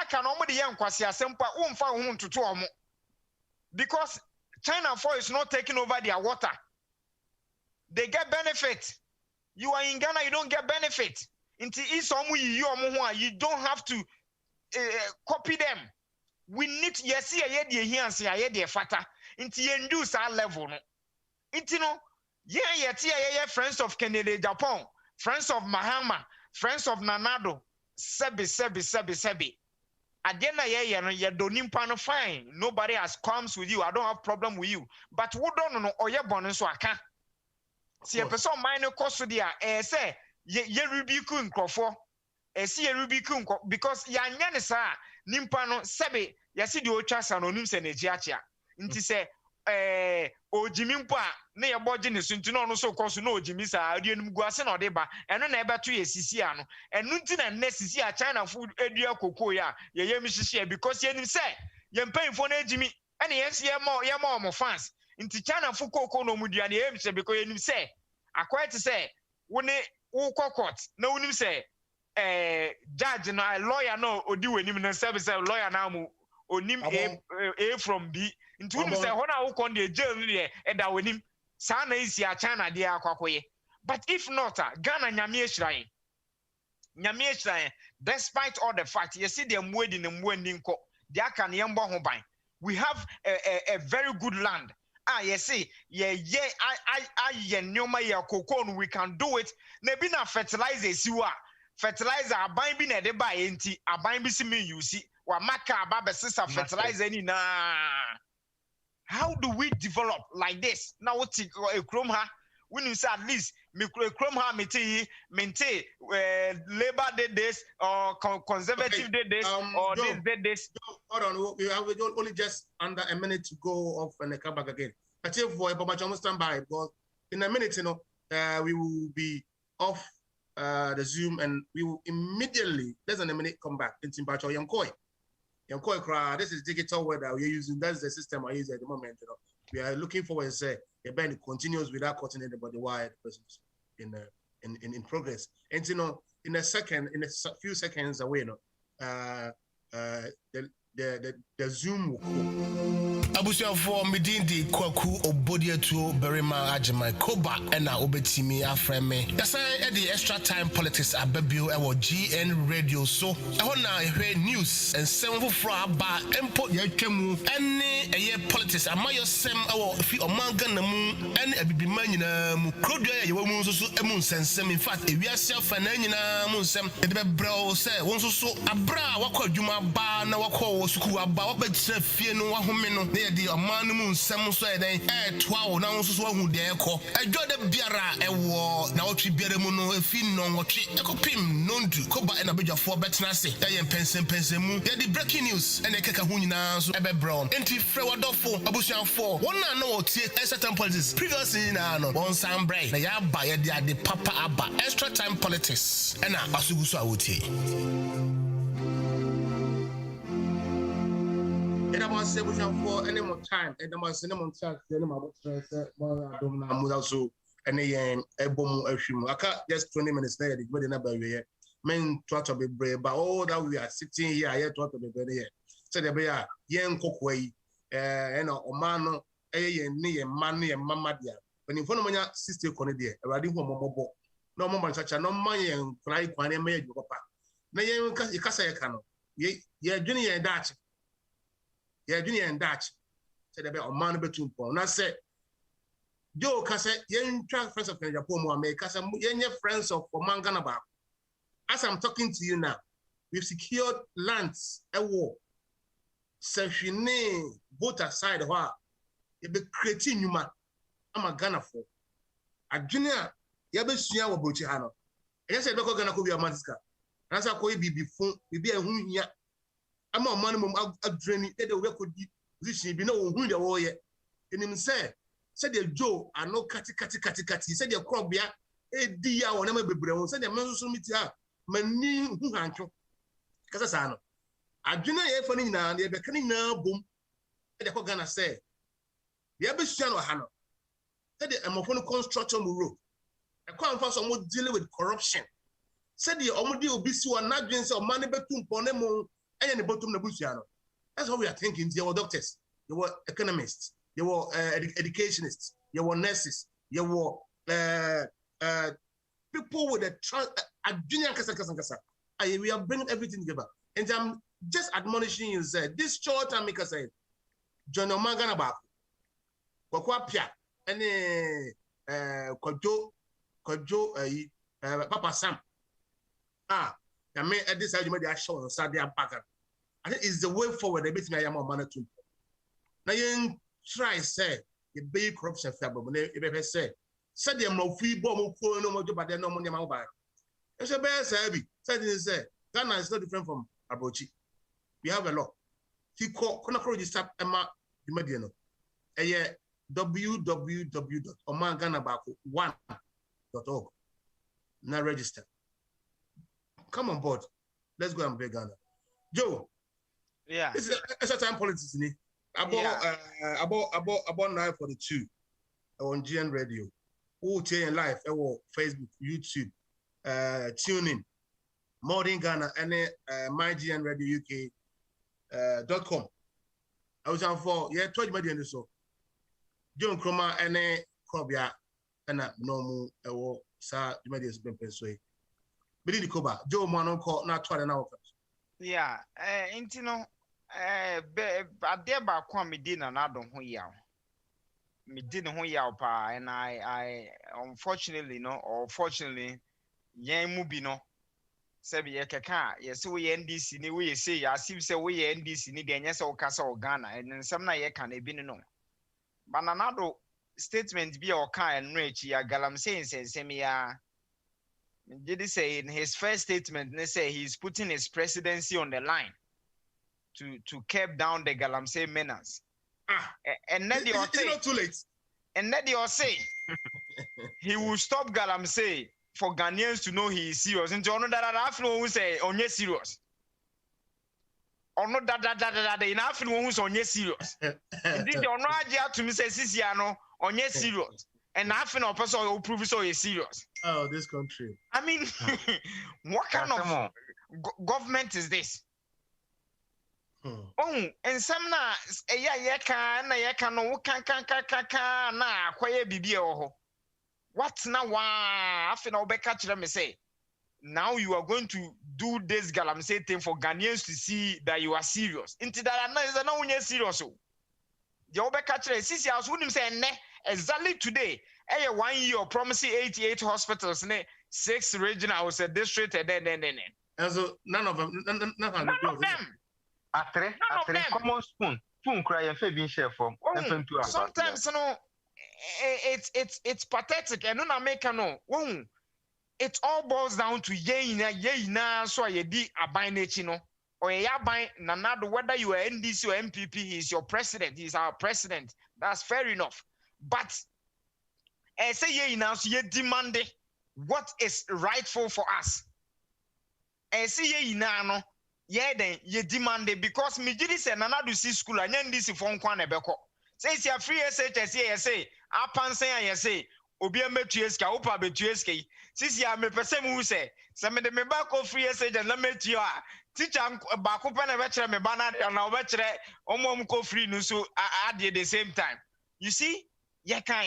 because China is not taking over their water. They get benefit. You are in Ghana, you don't get benefit. You don't have to copy them. We need to fata into use our level. Friends of Kennedy Japan, friends of Mahama, friends of Nanado, sebi. Fine. Nobody has comes with you. I don't have problem with you. But who don't know or born so I can see a person minor cost with say ye Rubicun Crawford. See a Rubicun because Yanyanisa Nimpano Sebi. Yasi di ochasa anonim se nejiachia nti se ojimimpo a na ye boje ne sunti no so koso na ojimi sa aduanum guase na odeba eno na ebeto ye sisi ano enu nti na ne sisi a China food edua kokoo ya ye yem hihie because ye nim se ye mpanyfo na ejimi ene ye se ye ma mo fans nti China food kokoo no mudua na ye hihie because ye nim se akwai te se wo ne wo court na wonim se judge na lawyer no odi wenim na service lawyer na mu onim A from B into him say hona wo kon the jail ni e da wenim sa na isi a China de akwakoye. But if not Ghana nyame ehirayen despite all the fact you see them waiting and wending nko they can yembo ho ban. We have a very good land. You see I nyoma ya kokon we can do it na bi na fertilizer siwa fertilizer aban bi na de ba enti aban bi si me use fertilizer. How do we develop like this? Now what a chrome ha when you say at least me chrome ha maintain labor did this or conservative did this or Joe, this did this. Hold on, we have only just under a minute to go off and come back again. I tell you for Papa stand by because in a minute, we will be off the Zoom and we will immediately less than a minute come back in Timbacho Yankoi. This is digital weather we're using. That's the system I use at the moment. We are looking forward to say the band continues without cutting anybody wide in progress. And in a few seconds away, the Zoom will go. Abusia for Medindi Kwaku Obodiatu Berima Ajima KOBA ena obetimi afreme. Yasa the extra time politics abebio ewo GN radio so ehona ehwe news and seven fra ba empo yatwemu ene eye politics amayo sem ewo fi omanga na mu ene abibima nyina mu krodua ye wo mu so emu nsensem in fact ewiase afa na nyina mu nsem de bebrɛ se won so abra wakɔ adwuma ba na wakɔ wo suku aba wo betre fie no wa home no na ye de oman no mu nsem so ye den toa wo na nso so hu de ekọ adwo de biara ewo na wotwe biara mu no efi no wotwe ekopim nondu KOBA na bedwafo betena se ye pensem mu ye de breaking news ene keka hu nyina so ebe brown enti frɛ wadofo abusuafo wona na wotie certain politics previously na no won sam bray na ya ba ye de ade papa aba extra time politics ena asugu so awotie ena mo se abusuafo ene mo time ena mo se ne mo chat ene mo abotre se mo adom na mu so ene yen ebom ahwim aka just 20 minutes na ye de na ba we men to be brave but all that we are sitting here here to be brave here said the bear yen kokwa yi ena oman no yen ne yen man ne yen mama dia when in front of my sister kone dia awade hu omomobo na omomo chacha no man yen krai kwane ma ye papa na yen kasa ye ka no ye dwene yen daach said the bear oman no betum pon na say Joe kasa yen try friends of Kenya pomo America kasa yen friends of Omangana ba. As I'm talking to you now, we've secured lands a war. Seshine both aside wa you be creating numa. I'm a Ghana for. A junior, you be suya wa bochi hano. And you said beko Ghana ko bi amatiska. And I ko bi phone, bi a hu nya. I'm a man mum a draining e de we ko di position bi na wo hu de wo ye. Enim say the Joe are no kati. Said the crop bia e di ya wona ma bebre won said the man so miti ha mani hu hancho kasa sa no adwena ye fa ni nyina na ye be kan nyina bom e de ko Ghana say ye be sua no ha no said the amofo no construction road e ko amfa so mo dealing with corruption said the omodi obi si wa na dwen say o man betum pon ne mo enye ne botum na busua no that's what we are thinking. There were doctors, there were economists, there were educationists, there were nurses, there were people with a junior kasa. We are bringing everything together. And I'm just admonishing you, say, this short time, because I John Omagana Bako, Kwakwapia, and Kojo, Papa Sam. I mean, at this side, you made a show on Saturday back. I think it's the way forward. They beat me. I am a man too. Now you try say the big corruption fair, but they say them no free bomb no more job, but they no money my buy. It's a bear say say Ghana is not different from Abuchi. We have a law. He call register Emma the Mediano. www.omanganabako1.org. Now register. Come on board. Let's go and play Ghana. Joe. Yeah. It's a time politics, isn't it? About 9:42 on GN Radio. Who in live Facebook, YouTube, tuning, Modern Ghana, and mygnradio.uk.com. I was on for 12 million so. John Kroma and Kobia and normal sa the media has been persuaded. But in the KOBA, Joe Manon called not 12 an hour. Yeah, intino ade ba kwa me di na do ho yaw. Me di no ho yaw pa and I unfortunately or fortunately yen mu bi no se be ye keka ye se we NDC ni we say ya sim se we NDC ni de nya se o kasa o Ghana and nsem na ye ka na bi no. Ba na do statement bi o ka en no echi ya galam say nsem ya. Did he say in his first statement, they say he's putting his presidency on the line to curb down the Galamsey menace. And then they are saying, too late. And then they are saying he will stop Galamsey for Ghanaians to know he is serious. And John that who say on yes serious. Or not that enough who's on yes serious. Indeed, you're not to me say Sisiano on yes serious. And nothing of person will prove so is serious. Oh, this country. I mean, what kind of government is this? Oh, and some na no can na kwaye bibi oh. What now? After now, catch them say. Now you are going to do this Galamsey thing for Ghanaians to see that you are serious. Into that is no one serious. The obe catch them. Sisi house wouldn't say ne. Exactly today, 1 year promising 88 hospitals, 6 regional district, and then. And so none of them. Atre common spoon cry and fe bin share form. Sometimes it's pathetic and no make no. It all boils down to ye na so ye di aban nechi no. Or ye aban nanado whether you are NDC or MPP, he's your president, he's our president. That's fair enough. But say ye now so ye demand what is rightful for us. Say ye na no ye then ye demand because me jidi say nanado si school and NDC for nkwa na beko. Say si a free SHS ye say apansen ye say obi emetueska opa betueska sisi a me pese mu se se me de me ba ko free SHS na metuo a teacher ba ko pe na be kire me ba na obe kire omom ko free no so at the same time. You see ye kan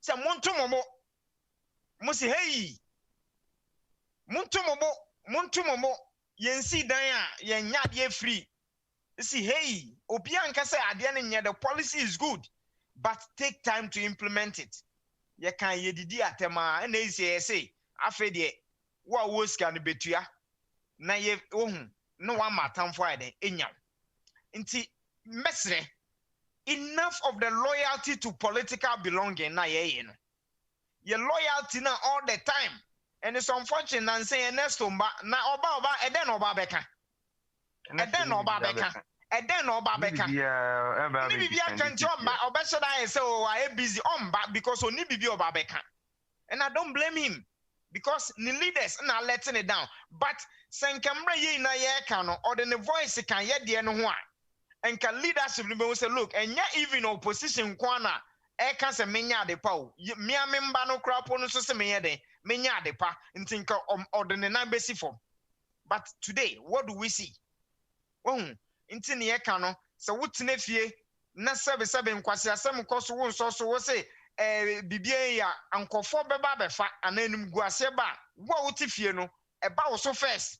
se monto momo mo se hey monto momo yensi dan a yenya de free see hey obi anka say ade na nya the policy is good but take time to implement it. Ye kan ye didi atema na esi say afa de wo ska no betua na ye ohun no wa matamfo ade enya nti mesre enough of the loyalty to political belonging na ye no your loyalty na all the time and it's unfortunate and say next na oba eden oba beka eden oba beka eden oba beka ni bibia kan ti omba oba should I say oh I busy omba because oni bibi oba beka and I don't blame him because the leaders na letting it down but senkamra ye na ye kan no or the voice kan ye de no ho a and can leadership be say look and even opposition kwana e kan se menya de pa o me amemba no krapo no so se menya de menya de pa ntinka ordinary na besi form but today what do we see nti ne ye kan no se wotena fie na sebe nkwase asem koso wo nso so wo se bibie ya ankofo beba befa ananum guase ba wo wote fie no eba wo so first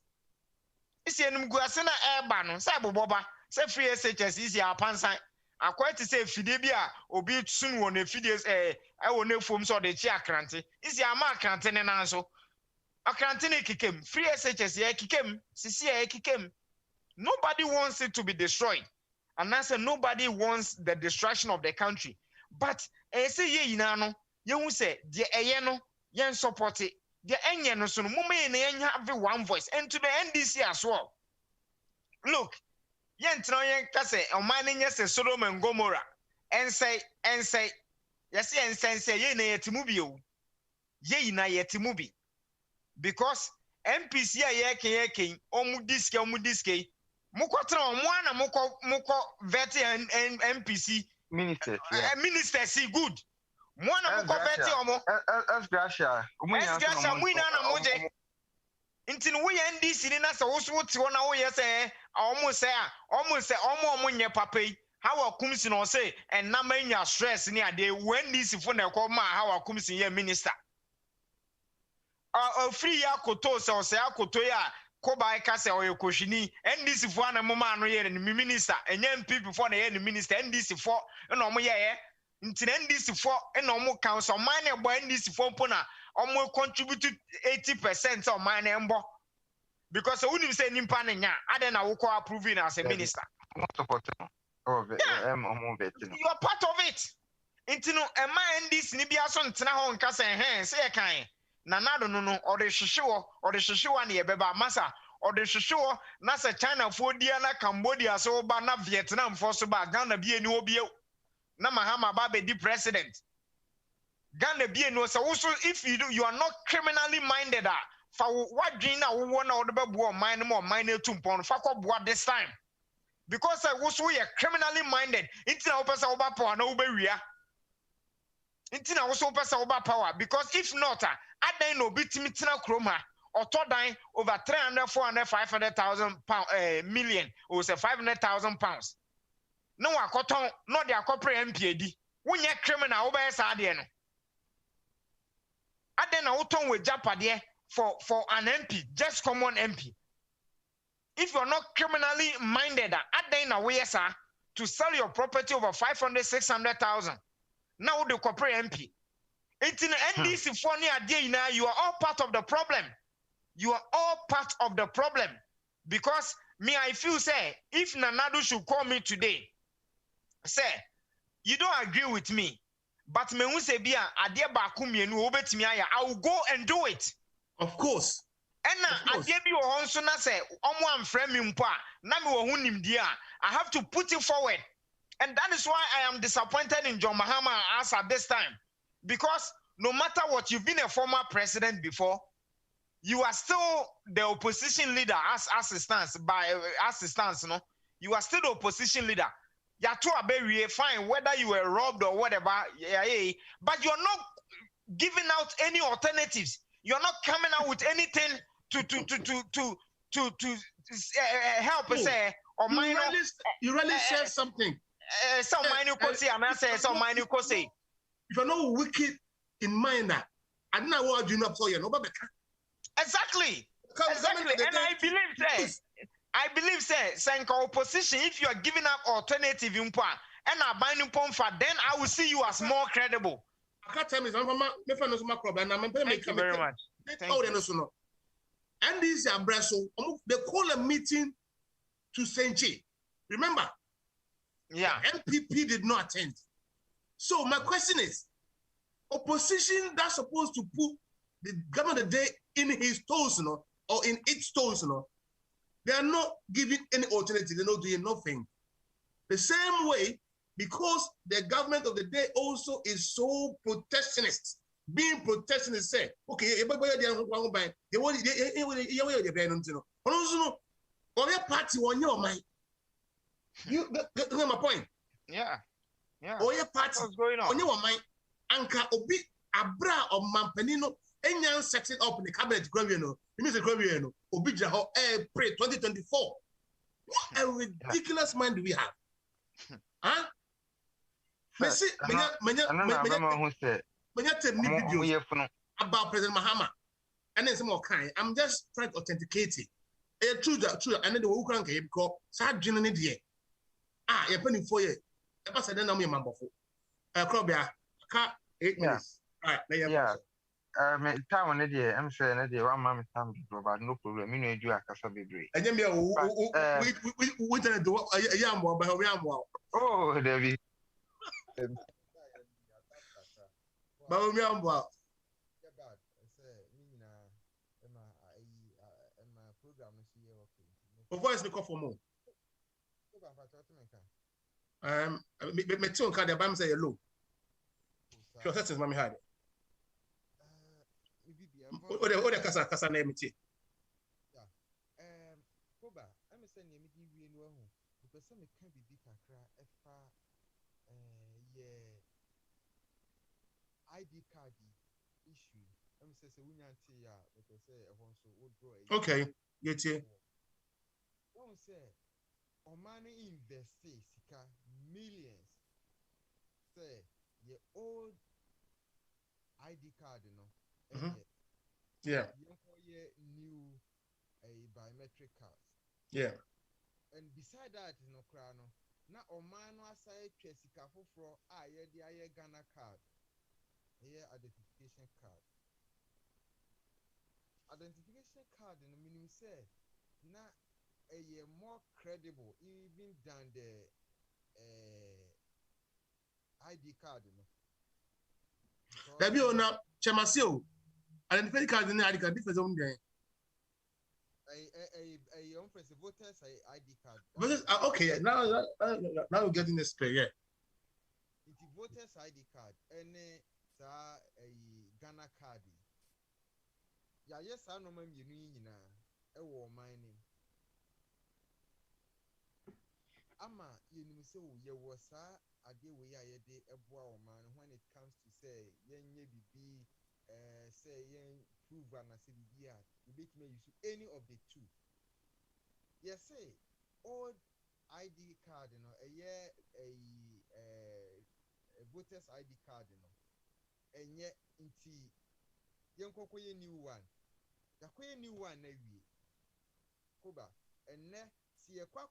isi enum guase na eba no se boboba se free SHS isi apansan akwati se fide bi a obi sun wo na fide wo na fom so de chi akrante isi ama akrante ne nan so akrante ne kikem free SHS ya kikem sisi ya kikem. Nobody wants it to be destroyed and I say nobody wants the destruction of the country but say ye ina no ye hu say de eye no yen support it de enye no so no mummy na yen have one voice and to the NDC as well. Look yen tro yen ka say oman nye say Sodom and Gomorrah and say yes and say ye na yetimu bi o ye ina yetimu bi because MPC ye ken omudiske mukotra omwana muko veti and MPC minister see good mwana muko veti omo Esgracia muina na moje intini wo NDC ni na se wo so ti wona wo ye se omo nye papai how akumsi no say and na manya stress ni ade when NDC fo na ko ma how akumsi ye minister free ya koto se akoto ya KOBA kase oye koshini NDC fo na mama no ye ni minister enye MPP fo na ye ni minister NDC fo na omo ye nti NDC fo na omo council man na gbo NDC fo mpo na omo contribute 80% of man na mbo because unim say nimpa na nya ade na wo ko approving as a minister you are part of it nti no ema NDC ni bia so ntena ho nka say say ye kan na nado no ode hwehwe na ye beba masa ode hwehwe na se China fo dia na Cambodia so ba na Vietnam fo so ba Ghana bia ni obi na Mahama ba be di president Ghana bia no so if you are not criminally minded fa what dream na wo na ode be bo man mo man na tumpon fa ko bo this time because wo so you criminally minded intina wo pesa wo ba power na wo ba wia intina wo so pesa wo ba power because if not adan no bitimi tena kroma otodan over 300 400 500,000 million or say 500,000 pounds no akoton no de akopre MP edi wonye criminal wo ba sa ade no adan na woton we japade for an MP just common MP if you are not criminally minded adan na we sa to sell your property over 500 600,000 now the corporate MP it's in NDC for you are all part of the problem. You are all part of the problem because Me, I feel say if Nanado should call me today, say you don't agree with me, but me who say bia adie ba kumienu obetimi aya, I will go and do it. Of course. And now adie bi wo nso na say omo amfra mi mpo a na me wo hu nimdi a, I have to put it forward. And that is why I am disappointed in John Mahama as at this time. Because no matter what, you've been a former president before, you are still the opposition leader as it stands. No, you are still the opposition leader. Yatu Aberie, fine, whether you were robbed or whatever, but you're not giving out any alternatives. You're not coming out with anything to help us say or minor. You really said something. Some minor say, and I say some minor say. If you're not wicked in mind, I don't know what you know for you. Exactly. And I believe, say, opposition, if you are giving up alternative in and are binding for, then I will see you as more credible. I can't tell me, thank you very much. And this is they call a meeting to Senchi. Remember? Yeah. MPP did not attend. So my question is, opposition that's supposed to put the government of the day in his toes, or in its toes, they are not giving any alternative. They're not doing nothing. The same way, because the government of the day also is so protectionist. Being protectionist, say, okay, everybody they want party on your mind. You get my point. Yeah. Or your party on your mind. Anka obi abra or mampanino enyan setting up in the cabinet graviano. It means the graviano. Obi jaho pray 2024. What a ridiculous mind do we have? Huh? Videos about President Mahama. And then some more kind. I'm just trying to authenticate it. True that. And then the Ukraine came because sad genuine idea. You're paying for you. The person then I'm your member for. Krobia, 8 minutes. Right, yeah. Time on the I'm saying that one man time but no problem. You know, you are Casa Baby. And then we tell do a yam by a yam. Oh, Debbie. Voice me call for more. Me too card the bam say low. Sure settings mommy had. Ode kasa na emiti. KOBA, I'm saying you me we no ho. Because some can be big kakra efa ID card issue. I'm say wunyanti ya because say ehon so would draw. Okay, get it. Don't say money invest sika millions. Say your old ID card, Yeah. New biometric cards. Yeah. And beside that, crano. Na omano aside sika for Ghana card. Identification card. Identification card in the minimum say na more credible even than the ID card, That be on a chamasio. Identification card in the ID card different on there. A voters ID card. Okay, now we're getting this clear. Yeah. It's voters ID card and a Ghana card. Yeah, yes, I know you know a war mining. Ama you say you was a day we are a boy man when it comes to say yen be say yen prove and I say you make me use any of the two. Yes, say old ID card, a voter's ID card, and yet inti yen new one. The new one KOBA and ne see a bank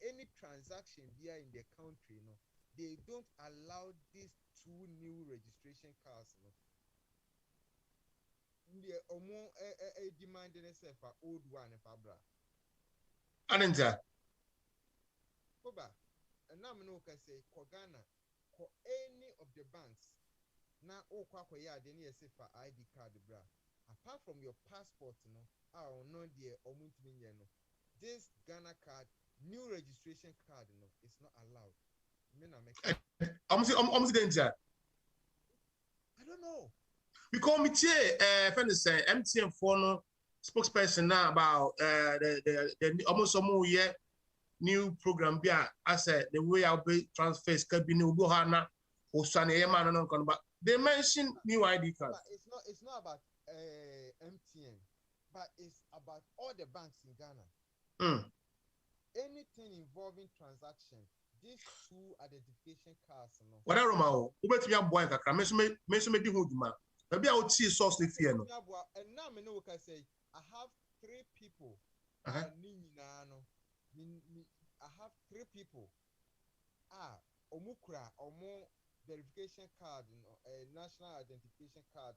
any transaction here in the country, they don't allow these two new registration cards. The demanding itself for old one, Fabra. Anenta. Koba, and now I can say Kogana, for any of the banks. Now, oh, Kwakoya, then you say for ID card, bra. Apart from your passport, no, oh, no, dear, or no. This Ghana card, new registration card, no, it's not allowed. I don't know. We call me friend say MTN for no spokesperson now about the almost some year new program be I said the way I'll be transfers can be new Bohana or Sunny man and but they mentioned new ID cards. It's not about MTN, but it's about all the banks in Ghana. Anything involving transaction, these two identification cards. No. Whatever, Ubet me a boy, mention me the hood, man. Maybe I would see source the fear. And now I know what I say. I have 3 people. I have 3 people. Omukra, Omo verification card, national identification card,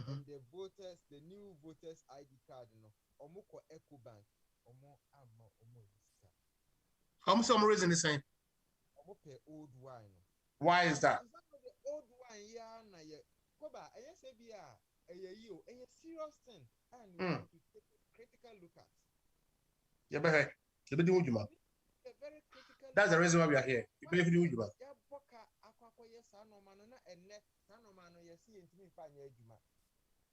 and the voters, the new voters ID card, Omuko Eco Bank, Omo. How much some reason the same? Old wine. Why is that? The old wine, yeah, Koba, I say, a serious thing, and we have to take a critical look at. Yeah, but hey, that's the reason why we are here. You believe in you, man.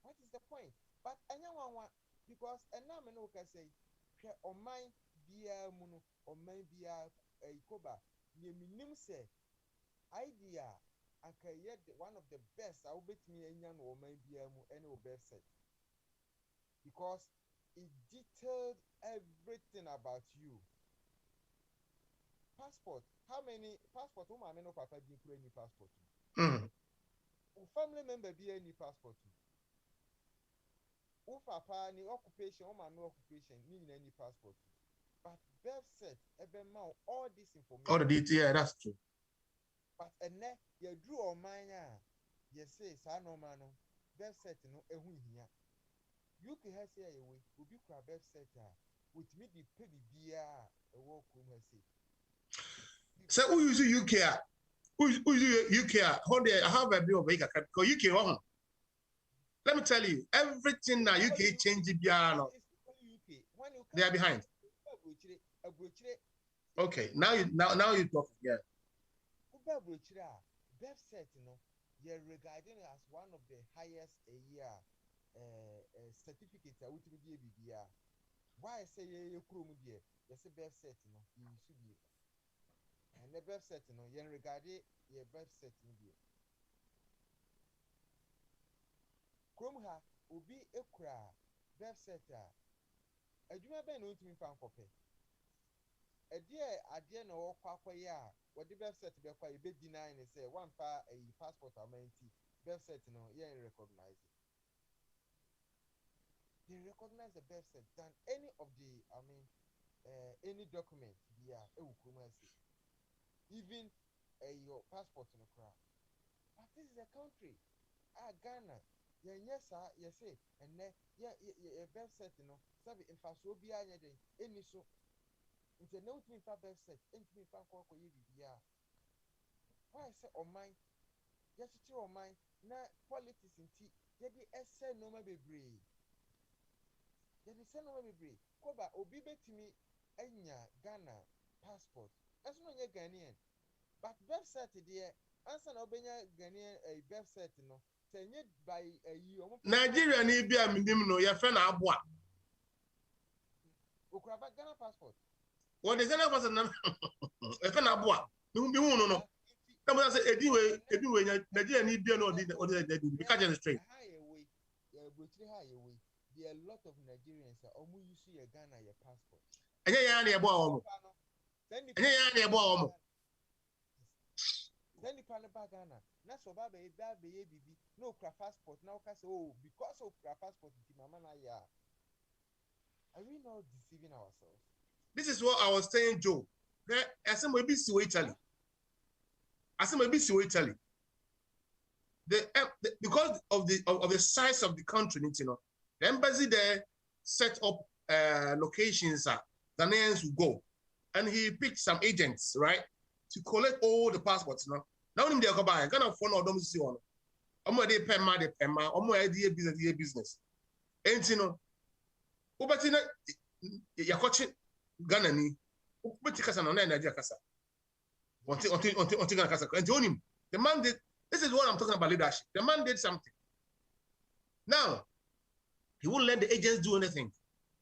What is the point? But anyone, because now I know can say, on my beer, on my beer, a Koba, you mean say idea. I can yet one of the best. I'll bet me any or maybe any website because it detailed everything about you. Passport. How many passport? Who no papa be any passport? Family member be any passport? Who papa any occupation? Who no occupation? Need any passport? But website, all this information. All the detail. Yeah, that's true. But you drew on mine, you say, Sano Mano, website no here. You can have say away, will be crab website with me the pretty beer a walk room. So, who use UK? Who use UK? Hold there, I have a bill of Vega because UK wrong. Let me tell you, everything now UK change the piano. They are behind. Okay, now you talk, yeah. Website, you're regarding as one of the highest certificates. I would be BBR. Why I say you chrome dear? Yes, a website, you should be. And the website, you're regarding your website, dear. Chrome ha will be a cra website. I do not know to me found copy. A dear no quaquaya. What the website be quite a bit denying and say one far a passport amenity website recognize it. They recognize the website than any of the any document even your passport in the crowd. But this is a country. Ghana. Yes, say, and then website sabi infrastructure any so. It's a note me for website, and me for why I say on mine? Yes, it's on mine. Now, politics in tea. There be essay no may be brave. There be say no may be brave. Koba, obibe to me, Enya, Ghana, passport. That's not your Ghanaian. But website, dear, answer no Benya Ghanaian a website, no. Say by a year. Nigeria need be a minimum, no, your friend Abwa. Ukraba Ghana passport. What is another person? If an abwa, no. Someone say, anyway, Nigeria need be no, or they do because it's straight. There are a lot of Nigerians that almost use your Ghana your passport. And yeah, about then the Ghana. That's what baby no passport now. Because of passport, are we not deceiving ourselves? This is what I was saying, Joe. I said maybe see Italy. Italy. Because of the size of the country, the embassy there set up locations Ghanaians will go. And he picked some agents, right, to collect all the passports. Now, only they go buy. Ghana phone or don't see one. They pay my business. And you know, Ubatina, Yakochi, Ghana ni, Ubatikasa no Nigeria kasa. Until kasa. And to him, the man did. This is what I'm talking about leadership. The man did something. Now, he wouldn't let the agents do anything,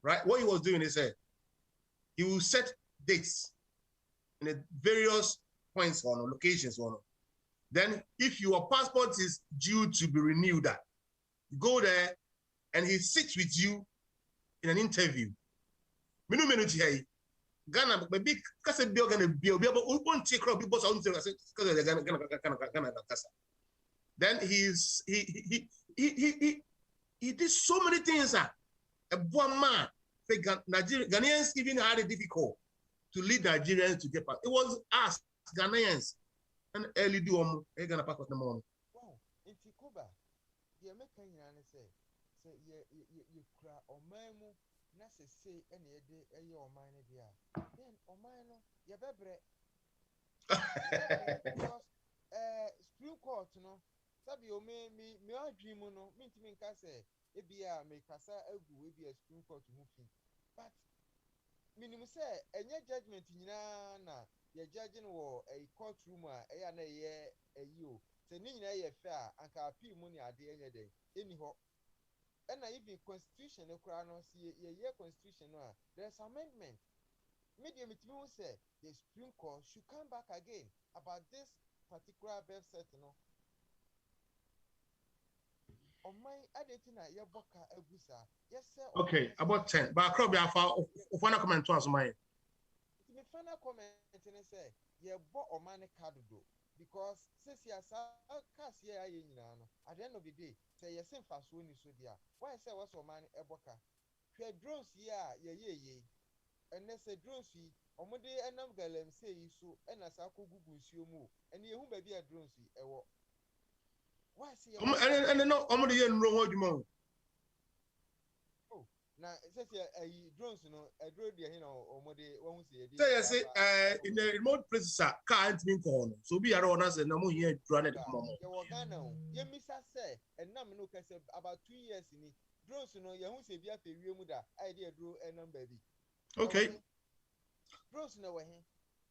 right? What he was doing is he will set dates in the various points or locations. Then, if your passport is due to be renewed, you go there and he sits with you in an interview. Ghana, maybe because a bill gonna be but we won't take crowd people because they're gonna. Then he did so many things. A one man, Ghanaians even had it difficult to lead Nigerians to get past. It was us Ghanaians and early do gonna pass the morning. Wow, in KOBA, the American say you cry or memo. Say any day or mine then or mine your bebre because Supreme Court no sabi o me dream no me nka say e bia me kasa agu e bia Supreme Court mu fi but minimum say enye judgment nyina na ye judge no wo a courtroom a e ya na ye ayi o se ni nyina ye fe a anka appeal mu ni ade enye den eni ho. And even constitution, constitution, there's amendment. Medium it will say the Supreme Court should come back again about this particular birth set. On my editing, yes, sir. Okay, about 10. But I could be a final comment to answer my. The final comment say, you bought a man card because since you are cast here, at the end of the day, say yes, in fast one is so dear. Why say what's a man a boca? Pure drones, ye. And there's a drones fee, or more day and I'm going to say so, and as I could Google you move, and you may be a drones fee. Why say, and no, I'm the young road you. Now, it says drones, a drone, or more day, one say, in the remote places, can't be called. So be around us and no more here run it. You miss us, say, and now no can say about 2 years in it. Drones, you say, be a muda, idea drew a number. Okay. Drones, no way.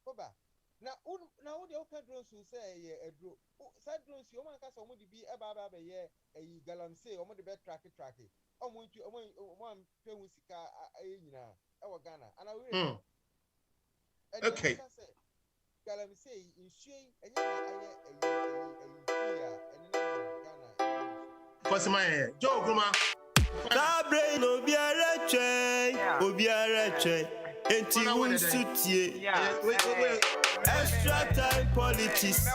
KOBA. Now, the open drones who say, a drew. Sad drones, you want us to be about a year, a galam say, or the bed track it. I'm going to one Pemusika, our Ghana, and I will. Okay. Galam say, in shame, and what's my Joe Guma? Brain Obiara, and Tiwun Sutie, extra time politics,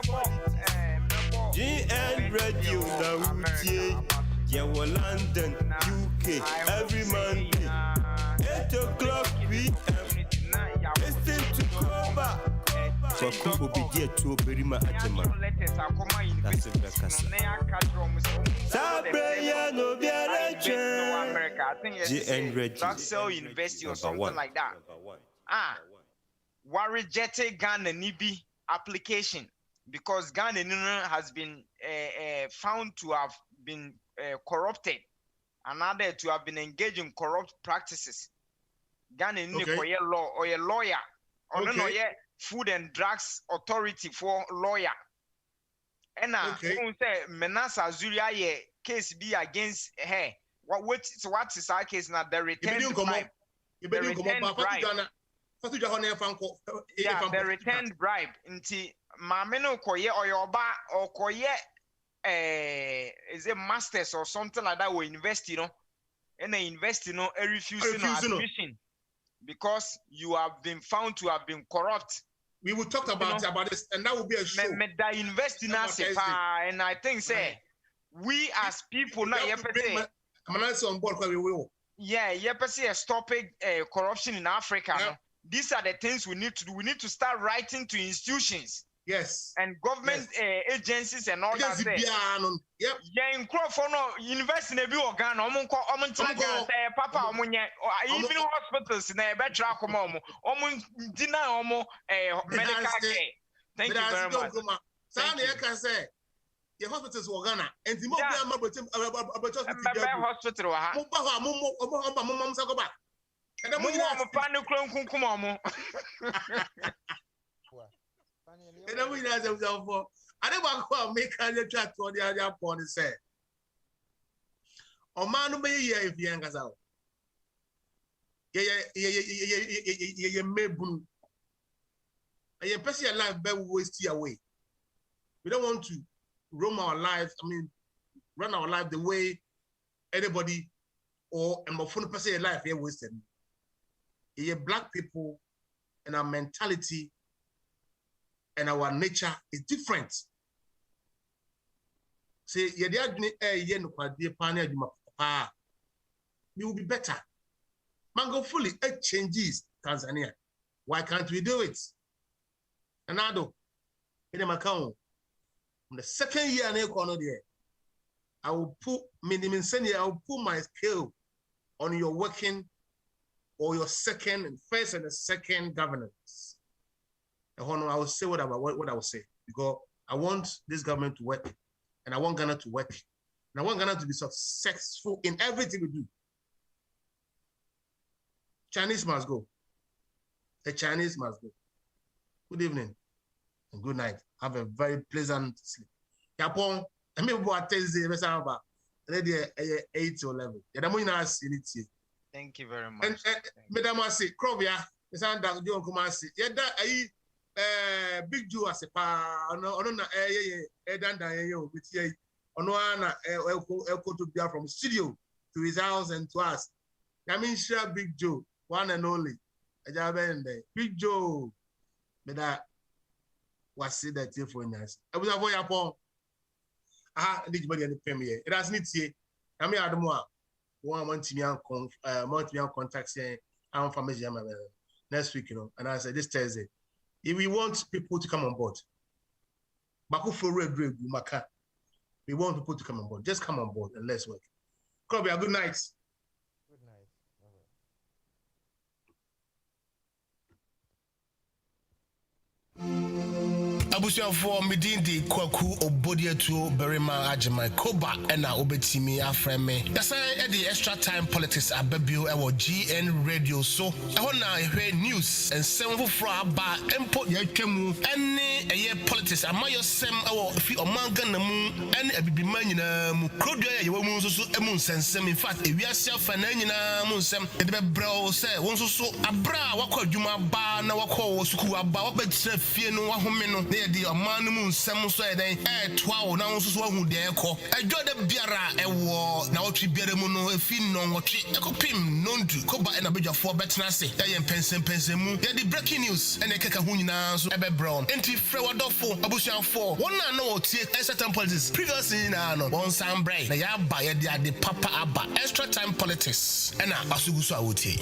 GN Radio, Nautie. Yeah, well, London, UK, every Monday, 8 o'clock p.m. Listen to KOBA. So Kubo be there to Berima Ajama. That's it, Bekasa. Sabraya no Biarache. GN Reggie. Drexel University or something like that. Warri Jete Ghana Nibi application because Ghana has been found to have been corrupted, another to have been engaged in corrupt practices. Ghana okay. Law or a lawyer, or no, Food and Drugs Authority for lawyer. And now, say Menasa Zuria case be against her. What is our case now? The return bribe. The return bribe. Inti Mameno Koye or your bar or Koye. Is a masters or something like that we invest, and they invest, refusing admission because you have been found to have been corrupt. We will talk about this, and that will be a show. That invest in us, and I think say we as people now, on board where we will. Yeah, stopping corruption in Africa. Yeah. These are the things we need to do. We need to start writing to institutions. Yes. And government agencies and all that. Yep. Yeah, in Crawford, university nebi organ, say Papa even hospitals in a better deny medical care. Thank you very much. Sani can say the hospitals were Ghana and the more hospital. I never make a chat to the other point and say, "O man, may ye if you young as out. Ye may boom. I am passing your life by waste away. We don't want to roam our lives, run our life the way anybody or a more fun person life here wasted. Ye black people and our mentality and our nature is different. Say, we will be better. Mango fully, it changes Tanzania. Why can't we do it? And I do. In my account, on the second year, I will put my skill on your working or your first and second governance. And I will say what I will say, because I want this government to work, and I want Ghana to work, and I want Ghana to be successful in everything we do. Chinese must go. The Chinese must go. Good evening and good night. Have a very pleasant sleep. Yapon, I mean, what Thursday, about 8 or 11. Thank you very much. And Madam Masi, Krovia, the sound that you come and see. Big Joe as a pa, to be from studio to his house and to us. I mean, sure, Big Joe, one and only. Big Joe, but that was said that for us. I was a boy upon. Did you any premier? It has need to. I mean, I don't know. One month me on contact saying I'm from next week, and I said this Thursday. If we want people to come on board, we want people to come on board. Just come on board and let's work. Kobe, good night. Good night. Abusuafo Medindi Kwaku Obodietu Berima Ajimai KOBA ena obetimi afreme. Yasan the extra time politics abebio ewo GN radio so ehona ehwe news and seven fra ba empo yatwemu ene eye politics amayo sem ewo fi omanga na mu ene abibima nyina mu krodo ye wo mu so emu nsensem. In fact ewiase afa na nyina mu nsem de bebrɛ se won so abra wakɔ adwuma ba na wakɔ wo suku aba wabɛtira fie no wahome no the man moon some so then 12 now so who there call I do the biara a war now to be a mono if you know what pim non to KOBA and a bit of 4 better say I am pensem mu the breaking news and the kakahuna so ebe brown enti frewadofo abushan 4 one know what certain politics previously no one sound bright na ya ba the papa abba extra time politics and asugu so awuti